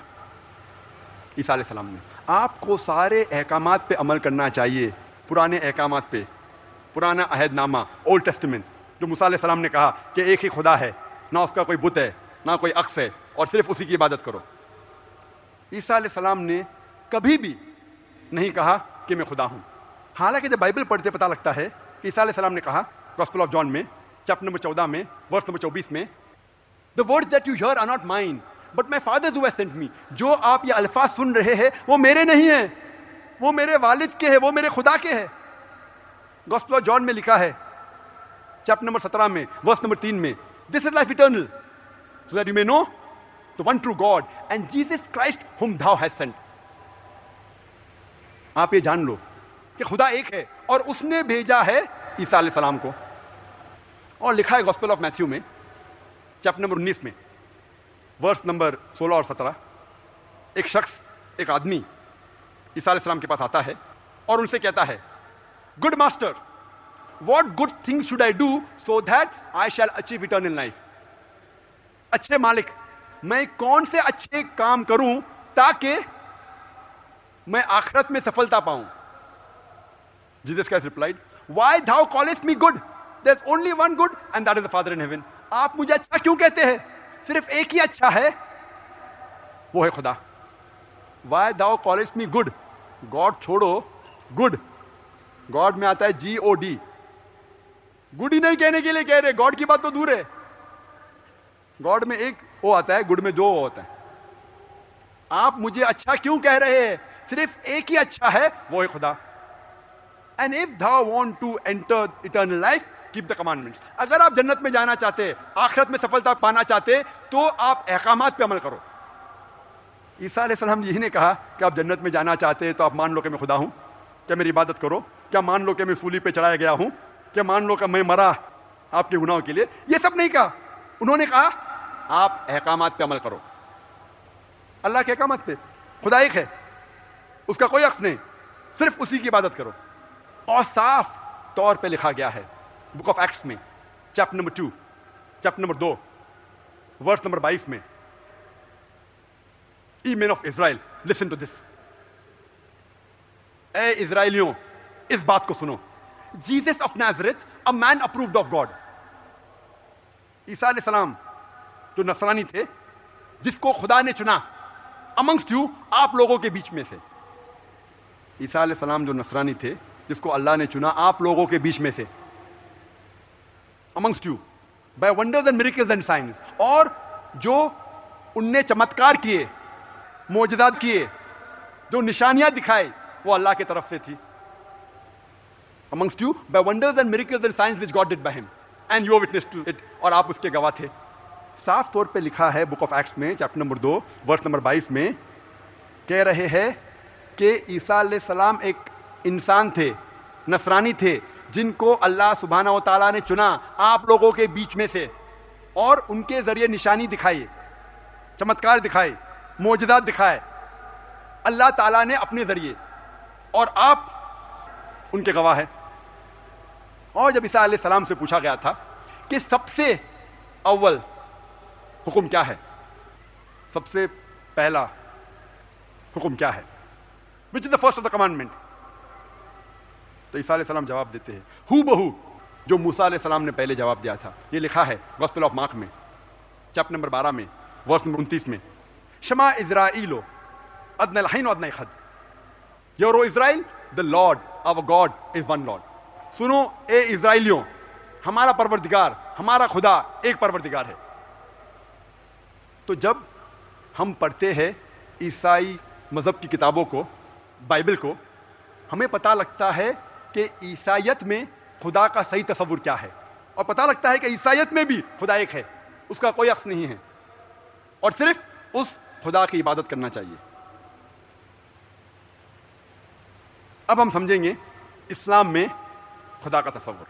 عیسیٰ علیہ السلام نے. آپ کو سارے احکامات پہ عمل کرنا چاہیے, پرانے احکامات پہ, پرانا عہد نامہ, اولڈ ٹیسٹمنٹ, جو موسیٰ علیہ السلام نے کہا کہ ایک ہی خدا ہے, نہ اس کا کوئی بت ہے نہ کوئی عکس ہے اور صرف اسی کی عبادت کرو. عیسیٰ علیہ السلام نے کبھی بھی نہیں کہا کہ میں خدا ہوں. حالانکہ جب بائبل پڑھتے پتہ لگتا ہے کہ عیسیٰ علیہ السلام نے کہا گاسپل آف جان میں چیپٹر نمبر 14 میں ورس نمبر 24 میں, The words that you hear are not mine, but my Father who has sent me. جو آپ یہ الفاظ سن رہے ہیں وہ میرے نہیں ہیں, وہ میرے والد کے ہیں, وہ میرے خدا کے ہیں. گاسپل آف جان میں لکھا ہے چیپٹر نمبر 17 میں ورس نمبر 3 میں, This is life eternal, so that you may know the one true God and Jesus Christ whom thou hast sent. آپ یہ جان لو کہ خدا ایک ہے اور اس نے بھیجا ہے عیسیٰ علیہ السلام کو. اور لکھا ہے گاسپل آف میتھیو میں چیپٹر نمبر 19 میں ورس نمبر 16 اور 17, ایک شخص, ایک آدمی عیسیٰ علیہ السلام کے پاس آتا ہے اور ان سے کہتا ہے, Good master, what good things should I do so that I shall achieve eternal life? اچھے مالک, میں کون سے اچھے کام کروں تاکہ میں آخرت میں سفلتا پاؤں. Jesus Christ replied, Why thou callest me good? There's only one good and that is the Father in heaven. آپ مجھے اچھا کیوں کہتے ہیں؟ صرف ایک ہی اچھا ہے, وہ ہے خدا. Why thou callest me good? God چھوڑو, good. God میں آتا ہے G-O-D. گڈ ہی نہیں کہنے کے لیے کہہ رہے, گاڈ کی بات تو دور ہے. گاڈ میں ایک وہ آتا ہے, گڈ میں جو ہوتا ہے. آپ مجھے اچھا کیوں کہہ رہے ہیں؟ صرف ایک ہی اچھا ہے, وہ ہے خدا. And if thou want to enter eternal life, keep the commandments. اگر آپ جنت میں جانا چاہتے, آخرت میں سفلتا پانا چاہتے تو آپ احکامات پہ عمل کرو. عیسیٰ علیہ السلام یہی نے کہا کہ آپ جنت میں جانا چاہتے تو آپ مان لو کہ میں خدا ہوں, کیا میری عبادت کرو, کیا مان لو کہ میں سولی پہ چڑھایا گیا ہوں, کیا مان لو کہ میں مرا آپ کے گناہوں کے لیے. یہ سب نہیں کہا. انہوں نے کہا آپ احکامات پہ عمل کرو. اللہ کے احکامات پہ. خدا ایک ہے, اس کا کوئی عکس نہیں, صرف اسی کی عبادت کرو. اور صاف طور پہ لکھا گیا ہے بک آف ایکٹس میں chapter number 2 chapter number 2 verse number 22 میں, Ye men of Israel, listen to this. اے اسرائیلیوں اس بات کو سنو. Jesus of Nazareth, a man approved of God. عیسیٰ علیہ السلام جو نصرانی تھے, جس کو خدا نے چنا amongst you, آپ لوگوں کے بیچ میں سے. عیسیٰ علیہ السلام جو نصرانی تھے, جس کو اللہ نے چنا آپ لوگوں کے بیچ میں سے, amongst you, by wonders and miracles and signs. اور جو ان نے چمتکار کیے, معجزات کیے, جو نشانیاں دکھائے, وہ اللہ کی طرف سے تھی. amongst you by wonders and miracles and signs which God did by him and you are witness to it. اور آپ اس کے گواہ تھے. صاف طور پہ لکھا ہے بک آف ایکٹس میں چیپٹر نمبر 2 ورس نمبر 22 میں, کہہ رہے ہیں کہ عیسیٰ علیہ السلام ایک انسان تھے, نصرانی تھے, جن کو اللہ سبحانہ و تعالیٰ نے چنا آپ لوگوں کے بیچ میں سے, اور ان کے ذریعے نشانی دکھائی، چمتکار دکھائے، معجزات دکھائے اللہ تعالیٰ نے اپنے ذریعے، اور آپ ان کے گواہ ہیں۔ اور جب عیسیٰ علیہ السلام سے پوچھا گیا تھا کہ سب سے اول حکم کیا ہے، سب سے پہلا حکم کیا ہے، which is the first of the commandment، تو عیسیٰ علیہ السلام جواب دیتے ہیں ہو بہو جو موسیٰ علیہ السلام نے پہلے جواب دیا تھا۔ یہ لکھا ہے گوسپل آف مارک میں چیپٹر نمبر 12 میں ورس نمبر 29 میں، شما اسرائیل ادنى الحين وادنى الخد، Hear O Israel, the Lord our God is one Lord۔ سنو اے اسرائیلیوں، ہمارا پروردگار، ہمارا خدا ایک پروردگار ہے۔ تو جب ہم پڑھتے ہیں عیسائی مذہب کی کتابوں کو، بائبل کو، ہمیں پتہ لگتا ہے کہ عیسائیت میں خدا کا صحیح تصور کیا ہے، اور پتہ لگتا ہے کہ عیسائیت میں بھی خدا ایک ہے، اس کا کوئی عکس نہیں ہے، اور صرف اس خدا کی عبادت کرنا چاہیے۔ اب ہم سمجھیں گے اسلام میں خدا کا تصور۔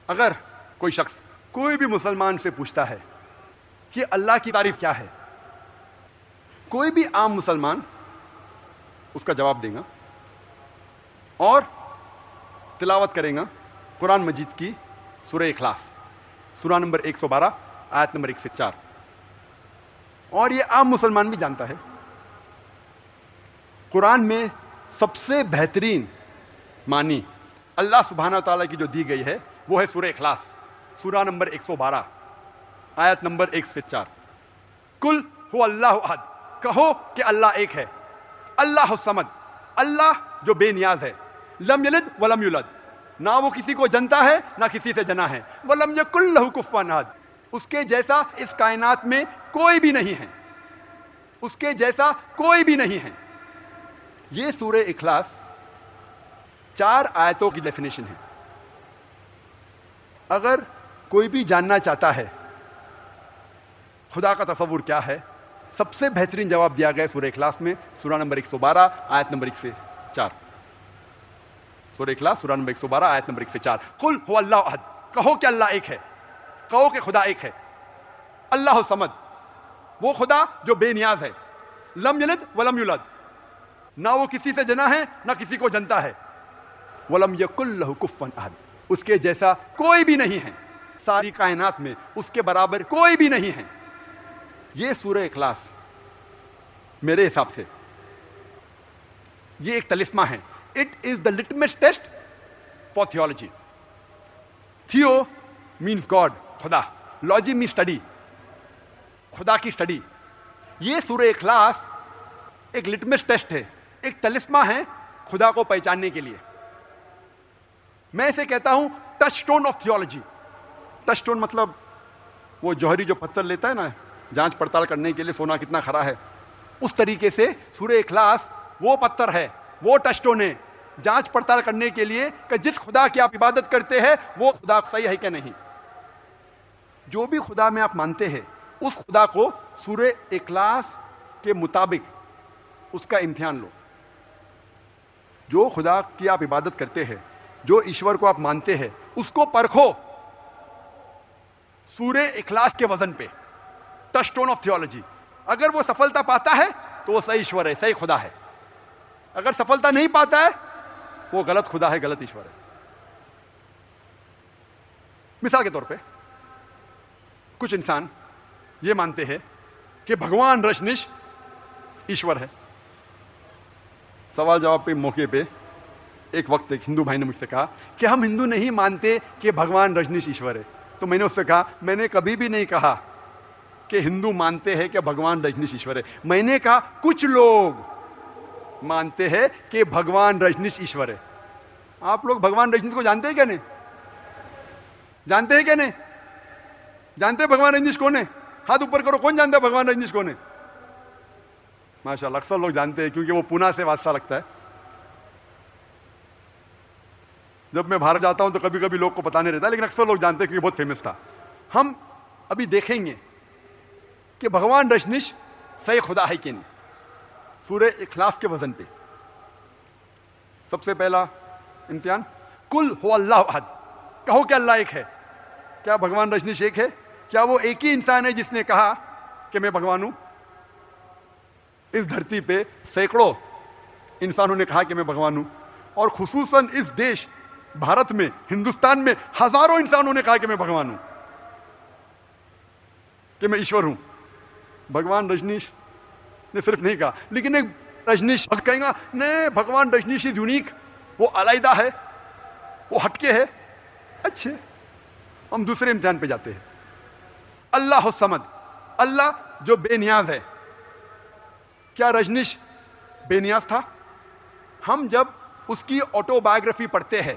اگر کوئی شخص، کوئی بھی مسلمان سے پوچھتا ہے کہ اللہ کی تعریف کیا ہے، کوئی بھی عام مسلمان اس کا جواب دے گا اور تلاوت کرے گا قرآن مجید کی سورہ اخلاص، سورہ نمبر 112 آیت نمبر 1 سے 4، اور یہ عام مسلمان بھی جانتا ہے۔ قرآن میں سب سے بہترین معنی اللہ سبحانہ تعالیٰ کی جو دی گئی ہے وہ ہے سورہ اخلاص، سورہ نمبر 112 آیت نمبر 1 سے 4۔ کل هو اللہ احد، کہو کہ اللہ ایک ہے، اللہ الصمد، اللہ جو بے نیاز ہے، لم یلد ولم یولد، نہ وہ کسی کو جنتا ہے نہ کسی سے جنا ہے، ولم یکن لہ کفوا احد، اس کے جیسا اس کائنات میں کوئی بھی نہیں ہے، اس کے جیسا کوئی بھی نہیں ہے۔ یہ سورہ اخلاص 4 آیتوں کی ڈیفینیشن ہے۔ اگر کوئی بھی جاننا چاہتا ہے خدا کا تصور کیا ہے، سب سے بہترین جواب دیا گیا سورہ اخلاص میں، سورہ نمبر 112 آیت نمبر 1 سے 4۔ سورہ اخلاص سورہ نمبر 112 آیت نمبر 1 سے 4۔ قل هو اللہ احد، کہو کہ اللہ ایک ہے، کہو کہ خدا ایک ہے، اللہ الصمد، وہ خدا جو بے نیاز ہے، لم یلد ولم یولد، نہ وہ کسی سے جنا ہے نہ کسی کو جنتا ہے، ولم یکن لہ کفوا احد، اس کے جیسا کوئی بھی نہیں ہے، ساری کائنات میں اس کے برابر کوئی بھی نہیں ہے۔ یہ سورہ اخلاص میرے حساب سے یہ ایک طلسمہ ہے۔ It is the litmus test for theology. Theo means God, خدا، لوجی مینس اسٹڈی، خدا کی اسٹڈی۔ یہ سورہ اخلاص ایک لٹمس ٹیسٹ ہے، ایک طلسمہ ہے خدا کو پہچاننے کے لیے۔ میں اسے کہتا ہوں touch stone of theology. Touch stone مطلب وہ جوہری جو پتھر لیتا ہے نا جانچ پڑتال کرنے کے لیے سونا کتنا کھرا ہے، اس طریقے سے سورہ اخلاص وہ پتھر ہے، وہ ٹچ سٹون ہے جانچ پڑتال کرنے کے لیے کہ جس خدا کی آپ عبادت کرتے ہیں وہ خدا صحیح ہے کہ نہیں۔ جو بھی خدا میں آپ مانتے ہیں اس خدا کو سورہ اخلاص کے مطابق اس کا امتحان لو۔ جو خدا کی آپ عبادت کرتے ہیں، جو ایشور کو آپ مانتے ہیں، اس کو پرکھو سورہ اخلاص کے وزن پہ، ٹچ سٹون آف تھیولوجی۔ اگر وہ سفلتا پاتا ہے تو وہ صحیح ایشور ہے، صحیح خدا ہے۔ اگر سفلتا نہیں پاتا ہے وہ غلط خدا ہے، غلط ایشور ہے۔ مثال کے طور پہ کچھ انسان یہ مانتے ہیں کہ بھگوان رجنیش ایشور ہے۔ سوال جواب پہ موقع پہ ایک وقت ایک ہندو بھائی نے مجھ سے کہا کہ ہم ہندو نہیں مانتے کہ بھگوان رجنیش ایشور ہے۔ تو میں نے اس سے کہا میں نے کبھی بھی نہیں کہا کہ ہندو مانتے ہیں کہ بھگوان رجنیش ایشور ہے، میں نے کہا کچھ لوگ مانتے ہیں کہ بھگوان رجنیش ایشور ہے۔ آپ لوگ بھگوان رجنیش کو جانتے ہیں کیا نہیں؟ جانتے ہیں کیا نہیں؟ جانتے ہیں بھگوان رجنیش کون ہے؟ ہاتھ اوپر کرو، کون جانتا ہے بھگوان رجنیش کون ہے؟ ماشاءاللہ اکثر لوگ جانتے ہیں کیونکہ وہ پونا سے واسطہ لگتا ہے۔ جب میں باہر جاتا ہوں تو کبھی کبھی لوگ کو پتہ نہیں رہتا، لیکن اکثر لوگ جانتے ہیں کیونکہ بہت فیمس تھا۔ ہم ابھی دیکھیں گے کہ بھگوان رجنیش صحیح خدا ہے کہ نہیں سورہ اخلاص کے وزن پہ۔ سب سے پہلا امتحان، کل ہو اللہ احد، کہو کہ اللہ ایک ہے۔ کیا بھگوان رجنیش ایک ہے؟ کیا وہ ایک ہی انسان ہے جس نے کہا کہ میں بھگوان ہوں؟ اس دھرتی پہ سینکڑوں انسانوں نے کہا کہ میں بھگوان ہوں، اور خصوصاً اس دیش بھارت میں، ہندوستان میں ہزاروں انسانوں نے کہا کہ میں بھگوان ہوں، کہ میں ایشور ہوں۔ بھگوان رجنیش نے صرف نہیں کہا، لیکن ایک رجنیش کہیں گا نہیں، بھگوان رجنیش از یونیک، وہ علیحدہ ہے، وہ ہٹکے ہے۔ اچھے، ہم دوسرے امتحان پہ جاتے ہیں۔ اللہ الصمد، اللہ جو بے نیاز ہے۔ کیا رجنیش بے نیاز تھا؟ ہم جب اس کی آٹو بایوگرافی پڑھتے ہیں،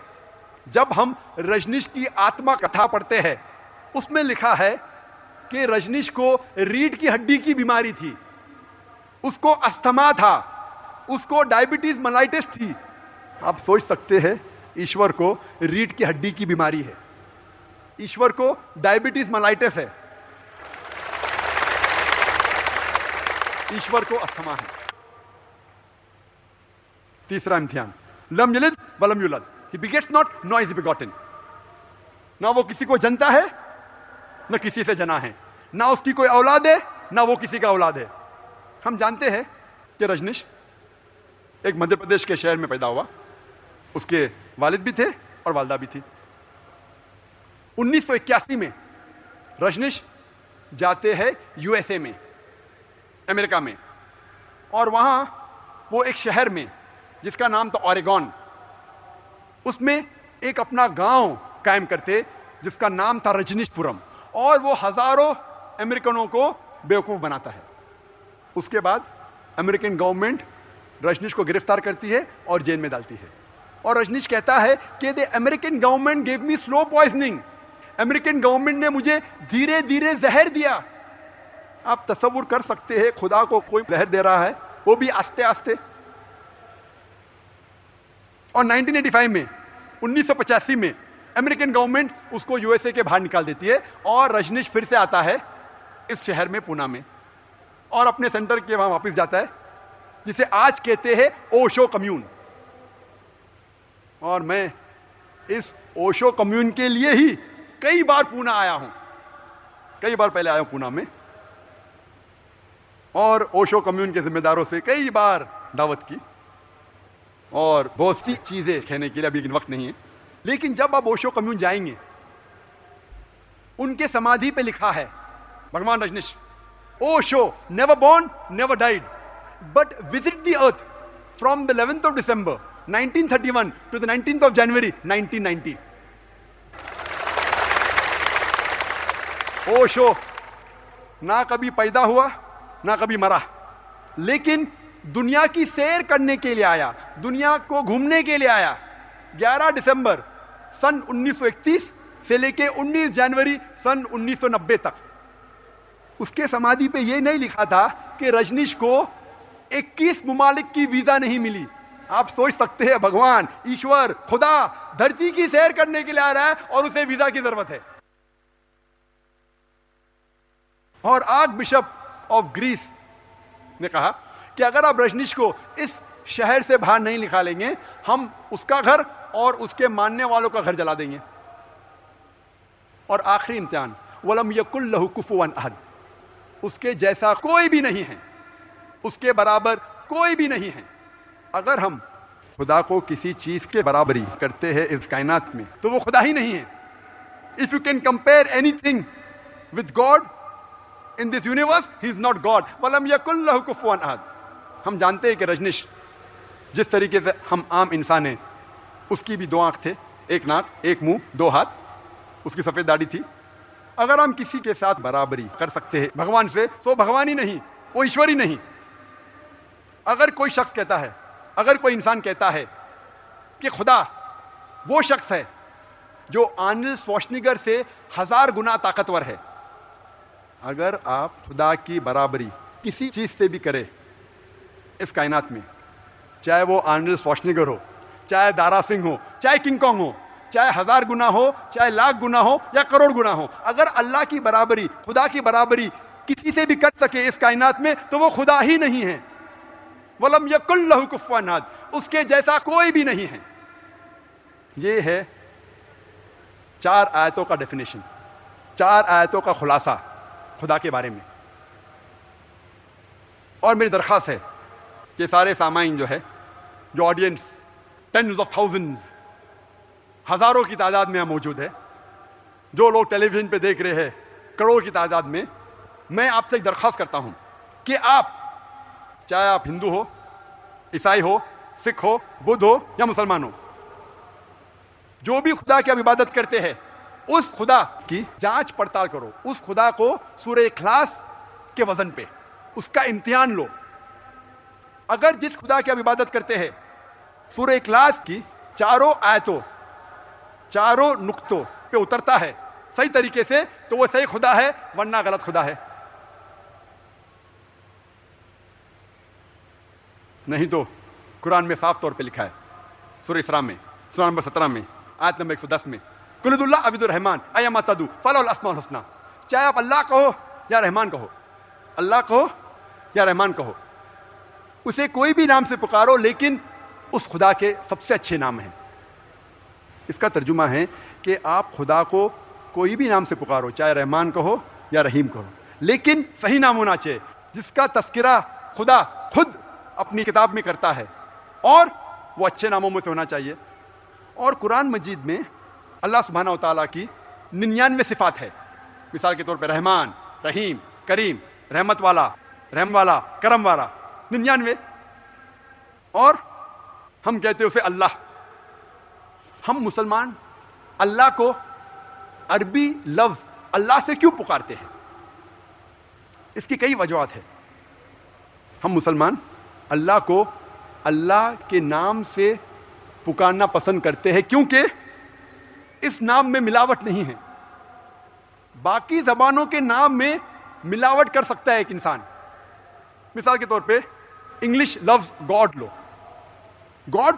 جب ہم رجنیش کی آتما کتھا پڑھتے ہیں، اس میں لکھا ہے کہ رجنیش کو ریڑھ کی ہڈی کی بیماری تھی، اس کو استھما تھا، اس کو ڈائبٹیز ملائٹس تھی۔ آپ سوچ سکتے ہیں ایشور کو ریڑھ کی ہڈی کی بیماری ہے، ایشور کو ڈائبٹیز ملائٹس ہے، ایشور کو استھما ہے۔ تیسرا امتحان، لم یلد ولم یولد، he begets not nor is he begotten۔ نہ وہ کسی کو جنتا ہے، نہ کسی سے جنا ہے، نہ اس کی کوئی اولاد ہے، نہ وہ کسی کا اولاد ہے۔ ہم جانتے ہیں کہ رجنیش ایک مدھیہ پردیش کے شہر میں پیدا ہوا، اس کے والد بھی تھے اور والدہ بھی تھی۔ 1981 میں رجنیش جاتے ہیں یو ایس اے میں، امریکہ میں، اور وہاں وہ ایک شہر میں جس کا نام تھا اوریگون، اس میں ایک اپنا گاؤں قائم کرتے جس کا نام تھا رجنیش پورم، اور وہ ہزاروں امریکنوں کو بیوقوف بناتا ہے۔ اس کے بعد امریکن گورنمنٹ رجنیش کو گرفتار کرتی ہے اور جیل میں ڈالتی ہے، اور رجنیش کہتا ہے کہ دی امریکن گورنمنٹ گیو می سلو پوائزننگ، امریکن گورنمنٹ نے مجھے دھیرے دھیرے زہر دیا۔ آپ تصور کر سکتے ہیں خدا کو کوئی زہر دے رہا ہے، وہ بھی آستے آستے۔ اور 1985 میں، 1985 میں امریکن گورنمنٹ اس کو یو ایس اے کے باہر نکال دیتی ہے، اور رجنیش پھر سے آتا ہے اس شہر میں، پونا میں، اور اپنے سینٹر کے وہاں واپس جاتا ہے، جسے آج کہتے ہیں اوشو کمیون۔ اور میں اس اوشو کمیون کے لیے ہی کئی بار پونا آیا ہوں، کئی بار پہلے آیا ہوں پونا میں، اور اوشو کمیون کے ذمہ داروں سے کئی بار دعوت کی، اور بہت سی چیزیں کہنے کے لیے ابھی وقت نہیں ہے۔ لیکن جب آپ اوشو کمیون جائیں گے، ان کے سمادھی پہ لکھا ہے بھگوان Rajneesh, Osho never born never died but visit the earth from the 11th of December 1931 to the 19th of January 1990۔ Osho نہ کبھی پیدا ہوا نہ کبھی مرا، لیکن دنیا کی سیر کرنے کے لیے آیا، دنیا کو گھومنے کے لیے آیا۔ 11 دسمبر سن 1931 سے لے کے 19 جنوری سن 1990 تک۔ اس کے سمادھی پہ یہ نہیں لکھا تھا کہ رجنیش کو 21 ممالک کی ویزا نہیں ملی۔ آپ سوچ سکتے ہیں بھگوان ایشور خدا دھرتی کی سیر کرنے کے لیے آ رہا ہے اور اسے ویزا کی ضرورت ہے۔ اور آرک بشپ آف گریس نے کہا کہ اگر آپ رجنیش کو اس شہر سے باہر نہیں نکالیں گے، ہم اس کا گھر اور اس کے ماننے والوں کا گھر جلا دیں گے۔ اور آخری امتحان، وَلَمْ يَكُنْ لَهُ كُفُوًا أَحَدٌ، اس کے جیسا کوئی بھی نہیں ہے، اس کے برابر کوئی بھی نہیں ہے۔ اگر ہم خدا کو کسی چیز کے برابری کرتے ہیں اس کائنات میں، تو وہ خدا ہی نہیں ہے۔ If you can compare anything with God in this universe, he is not God۔ وَلَمْ يَكُنْ لَهُ كُفُوًا أَحَدٌ۔ ہم جانتے ہیں کہ رجنیش جس طریقے سے ہم عام انسان ہیں، اس کی بھی 2 آنکھ تھے، 1 ناک، 1 منہ، 2 ہاتھ، اس کی سفید داڑھی تھی۔ اگر ہم کسی کے ساتھ برابری کر سکتے ہیں بھگوان سے، تو بھگوان ہی نہیں، وہ ایشور ہی نہیں۔ اگر کوئی شخص کہتا ہے، اگر کوئی انسان کہتا ہے کہ خدا وہ شخص ہے جو آرنلڈ شوارزنیگر سے 1000 گنا طاقتور ہے، اگر آپ خدا کی برابری کسی چیز سے بھی کرے اس کائنات میں، چاہے وہ آرنلڈ شوارزنیگر ہو، چاہے دارا سنگھ ہو، چاہے کنگ کانگ ہو، چاہے 1000 گنا ہو، چاہے لاکھ گنا ہو یا کروڑ گنا ہو، اگر اللہ کی برابری، خدا کی برابری کسی سے بھی کر سکے اس کائنات میں، تو وہ خدا ہی نہیں ہے۔ وَلَمْ يَكُنْ لَهُ كُفُوًا أَحَدٌ، اس کے جیسا کوئی بھی نہیں ہے۔ یہ ہے 4 آیتوں کا ڈیفینیشن، 4 آیتوں کا خلاصہ خدا کے بارے میں. اور میری درخواست ہے کہ سارے سامعین جو ہے، جو آڈینس ٹینز آف تھاؤزنڈز، ہزاروں کی تعداد میں موجود ہے، جو لوگ ٹیلی ویژن پہ دیکھ رہے ہیں کروڑوں کی تعداد میں آپ سے ایک درخواست کرتا ہوں کہ آپ، چاہے آپ ہندو ہو، عیسائی ہو، سکھ ہو، بدھ ہو یا مسلمان ہو، جو بھی خدا کی آپ عبادت کرتے ہیں اس خدا کی جانچ پڑتال کرو. اس خدا کو سورہ اخلاص کے وزن پہ اس کا امتحان لو. اگر جس خدا کی آپ عبادت کرتے ہیں سورہ اخلاص کی چاروں آیتوں، چاروں نقطوں پہ اترتا ہے صحیح طریقے سے، تو وہ صحیح خدا ہے، ورنہ غلط خدا ہے. نہیں تو قرآن میں صاف طور پہ لکھا ہے، سورہ اسراء میں، سورہ نمبر 17 میں، آیت نمبر 110 میں، قل ادعوا اللہ عبد الرحمن ایما تدعوا فلہ الاسماء الحسنی. چاہے آپ اللہ کہو یا رحمان کہو، اللہ کہو یا رحمان کہو، اسے کوئی بھی نام سے پکارو، لیکن اس خدا کے سب سے اچھے نام ہیں. اس کا ترجمہ ہے کہ آپ خدا کو کوئی بھی نام سے پکارو، چاہے رحمان کہو یا رحیم کہو، لیکن صحیح نام ہونا چاہیے جس کا تذکرہ خدا خود اپنی کتاب میں کرتا ہے، اور وہ اچھے ناموں میں سے ہونا چاہیے. اور قرآن مجید میں اللہ سبحانہ و تعالیٰ کی 99 صفات ہے. مثال کے طور پہ رحمان، رحیم، کریم، رحمت والا، رحم والا، کرم والا، 99. اور ہم کہتے ہیں اسے اللہ. ہم مسلمان اللہ کو عربی لفظ اللہ سے کیوں پکارتے ہیں؟ اس کی کئی وجوہات ہیں. ہم مسلمان اللہ کو اللہ کے نام سے پکارنا پسند کرتے ہیں کیونکہ اس نام میں ملاوٹ نہیں ہے. باقی زبانوں کے نام میں ملاوٹ کر سکتا ہے ایک انسان. مثال کے طور پہ انگلش لفظ گاڈ لو، گاڈ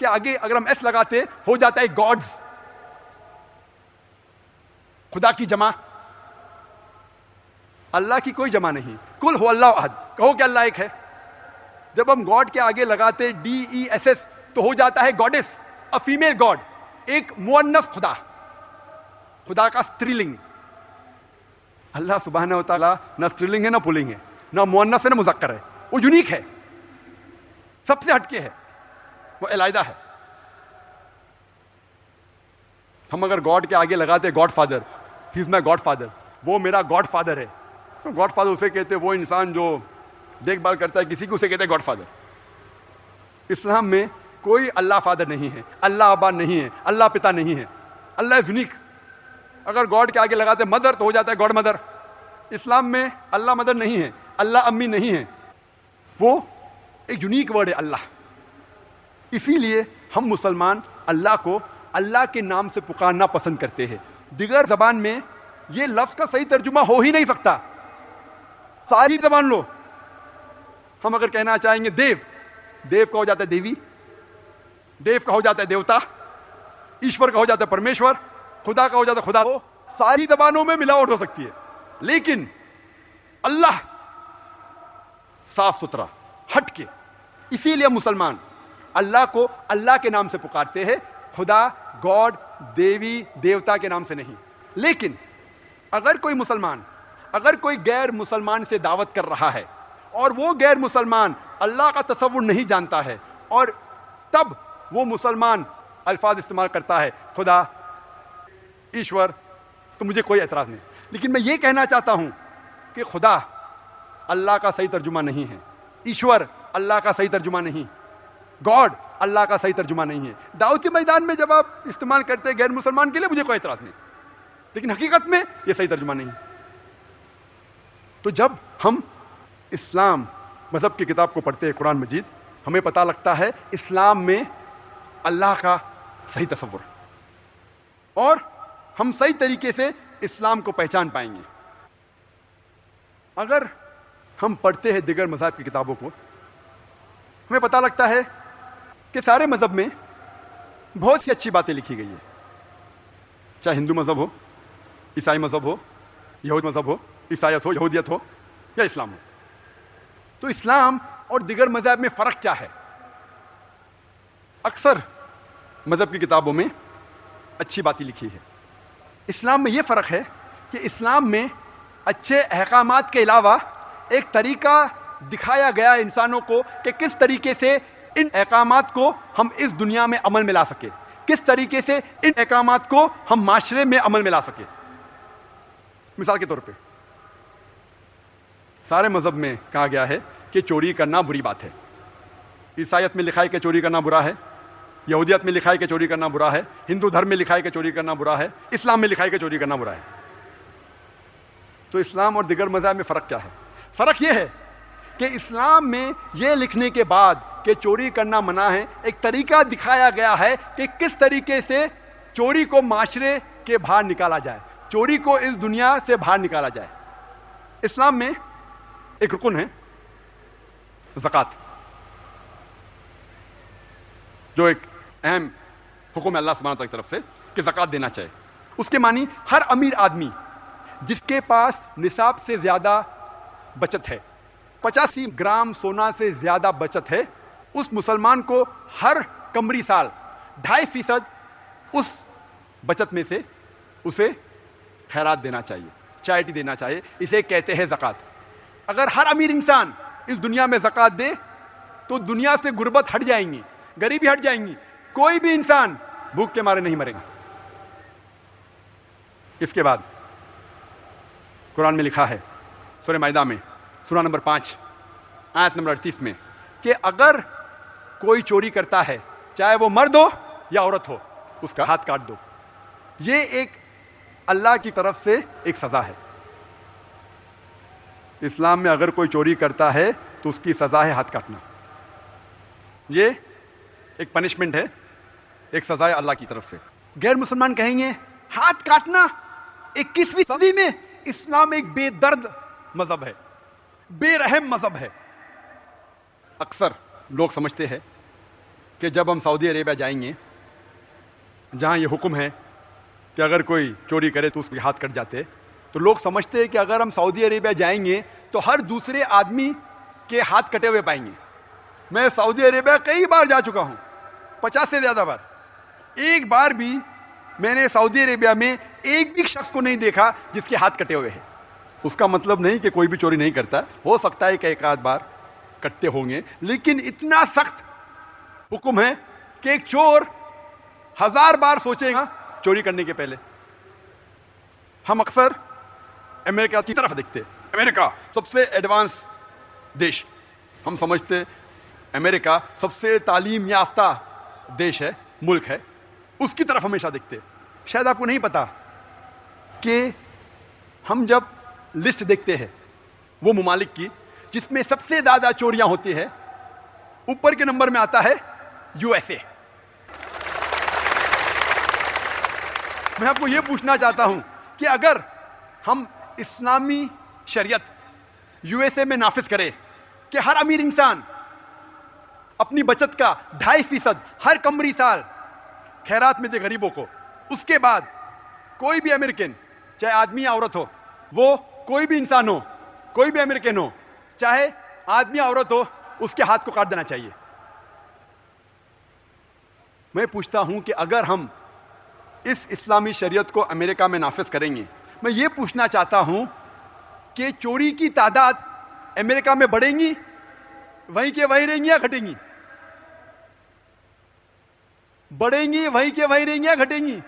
کے آگے اگر ہم ایس لگاتے ہو جاتا ہے گاڈز، خدا کی جمع. اللہ کی کوئی جمع نہیں. قل هو اللہ احد، کہو کہ اللہ ایک ہے. جب ہم گاڈ کے آگے لگاتے DESS تو ہو جاتا ہے گاڈس، ا فیمیل گاڈ، ایک مؤنث خدا، خدا کا استری. اللہ سبحانہ و تعالیٰ نہ استری ہے نہ پلنگ ہے، نہ مؤنث ہے نہ مذکر ہے. وہ یونیک ہے، سب سے ہٹ کے ہے، وہ علیحدہ ہے. ہم اگر گاڈ کے آگے لگاتے گاڈ فادر، ہی از مائی گاڈ فادر، وہ میرا گاڈ فادر ہے. تو گاڈ فادر اسے کہتے وہ انسان جو دیکھ بھال کرتا ہے کسی کو، اسے کہتے ہیں گاڈ فادر. اسلام میں کوئی اللہ فادر نہیں ہے، اللہ ابا نہیں ہے، اللہ پتا نہیں ہے. اللہ از یونیک. اگر گاڈ کے آگے لگاتے مدر تو ہو جاتا ہے گاڈ مدر. اسلام میں اللہ مدر نہیں ہے، اللہ امی نہیں ہے، وہ ایک یونیک ورڈ ہے اللہ. اسی لیے ہم مسلمان اللہ کو اللہ کے نام سے پکارنا پسند کرتے ہیں. دیگر زبان میں یہ لفظ کا صحیح ترجمہ ہو ہی نہیں سکتا. ساری زبان لو، ہم اگر کہنا چاہیں گے دیو، دیو کا ہو جاتا ہے دیوی، دیو کا ہو جاتا ہے دیوتا، ایشور کا ہو جاتا ہے پرمیشور، خدا کا ہو جاتا ہے خدا. وہ ساری زبانوں میں ملاوٹ ہو سکتی ہے، لیکن اللہ صاف ستھرا ہٹ کے. اسی لیے مسلمان اللہ کو اللہ کے نام سے پکارتے ہیں، خدا، گاڈ، دیوی، دیوتا کے نام سے نہیں. لیکن اگر کوئی مسلمان اگر کوئی غیر مسلمان سے دعوت کر رہا ہے اور وہ غیر مسلمان اللہ کا تصور نہیں جانتا ہے، اور تب وہ مسلمان الفاظ استعمال کرتا ہے خدا، ایشور، تو مجھے کوئی اعتراض نہیں. لیکن میں یہ کہنا چاہتا ہوں کہ خدا اللہ کا صحیح ترجمہ نہیں ہے، ایشور اللہ کا صحیح ترجمہ نہیں، گاڈ اللہ کا صحیح ترجمہ نہیں ہے. دعوت کے میدان میں جب آپ استعمال کرتے ہیں غیر مسلمان کے لیے، مجھے کوئی اعتراض نہیں، لیکن حقیقت میں یہ صحیح ترجمہ نہیں. تو جب ہم اسلام مذہب کی کتاب کو پڑھتے ہیں قرآن مجید، ہمیں پتہ لگتا ہے اسلام میں اللہ کا صحیح تصور، اور ہم صحیح طریقے سے اسلام کو پہچان پائیں گے. اگر ہم پڑھتے ہیں دیگر مذہب کی کتابوں کو، ہمیں پتہ لگتا ہے کہ سارے مذہب میں بہت سی اچھی باتیں لکھی گئی ہیں، چاہے ہندو مذہب ہو، عیسائی مذہب ہو، یہود مذہب ہو، عیسائیت ہو، یہودیت ہو یا اسلام ہو. تو اسلام اور دیگر مذہب میں فرق کیا ہے؟ اکثر مذہب کی کتابوں میں اچھی باتیں لکھی ہے. اسلام میں یہ فرق ہے کہ اسلام میں اچھے احکامات کے علاوہ ایک طریقہ دکھایا گیا انسانوں کو کہ کس طریقے سے ان احکامات کو ہم اس دنیا میں عمل میں لا سکے، کس طریقے سے ان احکامات کو ہم معاشرے میں عمل میں لا سکے۔ مثال کے طور پہ سارے مذہب میں کہا گیا ہے کہ چوری کرنا بری بات ہے۔ عیسائیت میں لکھا ہے کہ چوری کرنا برا ہے، یہودیت میں لکھا ہے کہ چوری کرنا برا ہے، ہندو دھرم میں لکھا ہے کہ چوری کرنا برا ہے، اسلام میں لکھا ہے کہ چوری کرنا برا ہے۔ تو اسلام اور دیگر مذاہب میں فرق کیا ہے؟ فرق یہ ہے کہ اسلام میں یہ لکھنے کے بعد کہ چوری کرنا منع ہے، ایک طریقہ دکھایا گیا ہے کہ کس طریقے سے چوری کو معاشرے کے باہر نکالا جائے، چوری کو اس دنیا سے باہر نکالا جائے۔ اسلام میں ایک رکن ہے زکوٰۃ، جو ایک اہم حکم ہے اللہ سبحانہ تعالیٰ کی طرف سے کہ زکوٰۃ دینا چاہیے۔ اس کے معنی ہر امیر آدمی جس کے پاس نصاب سے زیادہ بچت ہے، 85 گرام سونا سے زیادہ بچت ہے، اس مسلمان کو ہر قمری سال 2.5% اس بچت میں سے اسے خیرات دینا چاہیے، چیریٹی دینا چاہیے۔ اسے کہتے ہیں زکوٰۃ۔ اگر ہر امیر انسان اس دنیا میں زکوٰۃ دے تو دنیا سے غربت ہٹ جائیں گی، غریبی ہٹ جائیں گی، کوئی بھی انسان بھوک کے مارے نہیں مرے گا۔ اس کے بعد قرآن میں لکھا ہے سورہ مائدہ میں سورہ نمبر 5 آیت نمبر 38 میں کہ اگر کوئی چوری کرتا ہے، چاہے وہ مرد ہو یا عورت ہو، اس کا ہاتھ کاٹ دو۔ یہ ایک اللہ کی طرف سے ایک سزا ہے۔ اسلام میں اگر کوئی چوری کرتا ہے تو اس کی سزا ہے ہاتھ کاٹنا۔ یہ ایک پنشمنٹ ہے، ایک سزا ہے اللہ کی طرف سے۔ غیر مسلمان کہیں گے ہاتھ کاٹنا 21ویں صدی میں اسلام ایک بے درد مذہب ہے، بے رحم مذہب ہے۔ اکثر لوگ سمجھتے ہیں کہ جب ہم سعودی عربیہ جائیں گے جہاں یہ حکم ہے کہ اگر کوئی چوری کرے تو اس کے ہاتھ کٹ جاتے، تو لوگ سمجھتے ہیں کہ اگر ہم سعودی عربیہ جائیں گے تو ہر دوسرے آدمی کے ہاتھ کٹے ہوئے پائیں گے۔ میں سعودی عربیہ کئی بار جا چکا ہوں، 50 سے زیادہ بار۔ ایک بار بھی میں نے سعودی عربیہ میں ایک بھی شخص کو نہیں دیکھا جس کے ہاتھ کٹے ہوئے ہیں۔ اس کا مطلب نہیں کہ کوئی بھی چوری نہیں کرتا، ہو سکتا ہے کہ ایک آدھ بار کٹتے ہوں گے، لیکن اتنا سخت حکم ہے کہ ایک چور 1000 بار سوچے گا چوری کرنے کے پہلے۔ ہم اکثر امریکہ کی طرف دیکھتے، امریکہ سب سے ایڈوانس دیش، ہم سمجھتے امریکہ سب سے تعلیم یافتہ دیش ہے، ملک ہے، اس کی طرف ہمیشہ دیکھتے۔ شاید آپ کو نہیں پتا کہ ہم جب لسٹ دیکھتے ہیں وہ ممالک کی جس میں سب سے زیادہ چوریاں ہوتی ہے، اوپر کے نمبر میں آتا ہے USA۔ میں آپ کو یہ پوچھنا چاہتا ہوں کہ اگر ہم اسلامی شریعت USA میں نافذ کرے کہ ہر امیر انسان اپنی بچت کا 2.5% ہر قمری سال خیرات میں دے غریبوں کو، اس کے بعد کوئی بھی امریکن، چاہے آدمی یا عورت ہو، وہ کوئی بھی انسان ہو، کوئی بھی امریکن ہو، چاہے آدمی یا عورت ہو، اس کے ہاتھ کو کاٹ دینا چاہیے۔ میں پوچھتا ہوں کہ اگر ہم اس اسلامی شریعت کو امریکہ میں نافذ کریں گے، میں یہ پوچھنا چاہتا ہوں کہ چوری کی تعداد امریکہ میں بڑھیں گی، وہیں کے وہیں رہیں گی یا گھٹیں گی؟ بڑھیں گی وہیں کے وہیں رہیں گی یا گھٹیں گی؟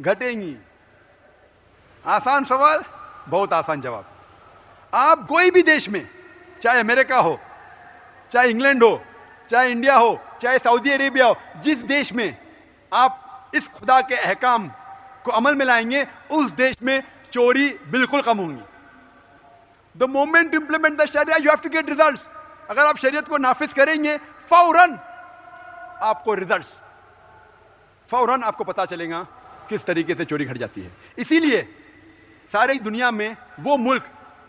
گھٹیں گی۔ آسان سوال، بہت آسان جواب۔ آپ کوئی بھی دیش میں، چاہے امریکہ ہو، چاہے انگلینڈ ہو، چاہے انڈیا ہو، چاہے سعودی عربیہ ہو، جس دیش میں آپ اس خدا کے احکام کو عمل میں لائیں گے، اس دیش میں چوری بالکل کم ہوں گی۔ The moment you implement the Sharia, you have to get results. اگر آپ شریعت کو نافذ کریں گے، فوراً آپ کو ریزلٹس، فوراً آپ کو پتا چلے گا کس طریقے سے چوری گھٹ جاتی ہے۔ اسی لیے ساری دنیا میں وہ ملک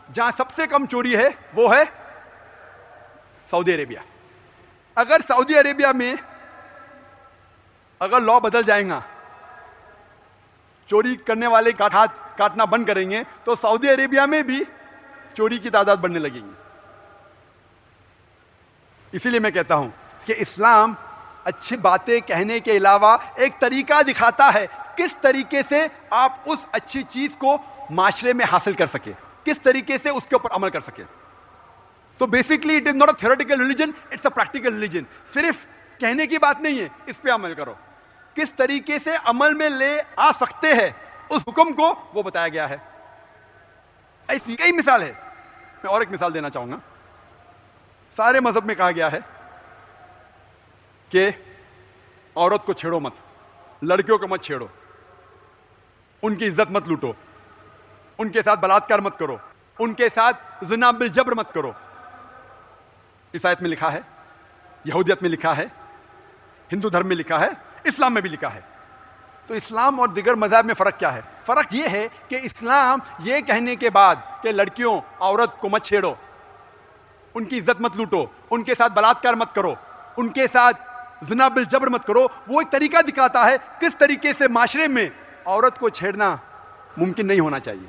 جہاں سب سے کم چوری ہے وہ ہے سعودی عربیہ۔ اگر سعودی عربیہ میں اگر لا بدل جائیں گا، چوری کرنے والے ہاتھ کاٹنا بند کریں گے، تو سعودی عربیہ میں بھی چوری کی تعداد بڑھنے لگے گی۔ اسی لیے میں کہتا ہوں کہ اسلام اچھی باتیں کہنے کے علاوہ ایک طریقہ دکھاتا ہے کس طریقے سے آپ اس اچھی چیز کو معاشرے میں حاصل کر سکے, کس طریقے سے اس کے اوپر عمل کر سکے. So basically it is not a theoretical religion, it's a practical religion. صرف کہنے کی بات نہیں ہے, اس پہ عمل کرو. کس طریقے سے عمل میں لے آ سکتے ہیں اس حکم کو, وہ بتایا گیا ہے. ایسی کئی مثال ہے. میں اور ایک مثال دینا چاہوں گا. سارے مذہب میں کہا گیا ہے کہ عورت کو چھیڑو مت, لڑکیوں کو مت چھیڑو, ان کی عزت مت لوٹو, ان کے ساتھ بلاತ್ಕಾರ مت کرو, ان کے ساتھ زنا بالجبر مت کرو. اس آیت میں لکھا ہے, یہودیت میں لکھا ہے, ہندو دھرم میں لکھا ہے, اسلام میں بھی لکھا ہے. تو اسلام اور دیگر مذاہب میں فرق کیا ہے؟ فرق یہ ہے کہ اسلام یہ کہنے کے بعد کہ لڑکیوں عورت کو مت چھیڑو, ان کی عزت مت لوٹو, ان کے ساتھ بلاತ್ಕಾರ مت کرو, ان کے ساتھ زنا بالجبر مت کرو, وہ ایک طریقہ دکھاتا ہے کس طریقے سے معاشرے میں عورت کو چھیڑنا ممکن نہیں ہونا چاہیے,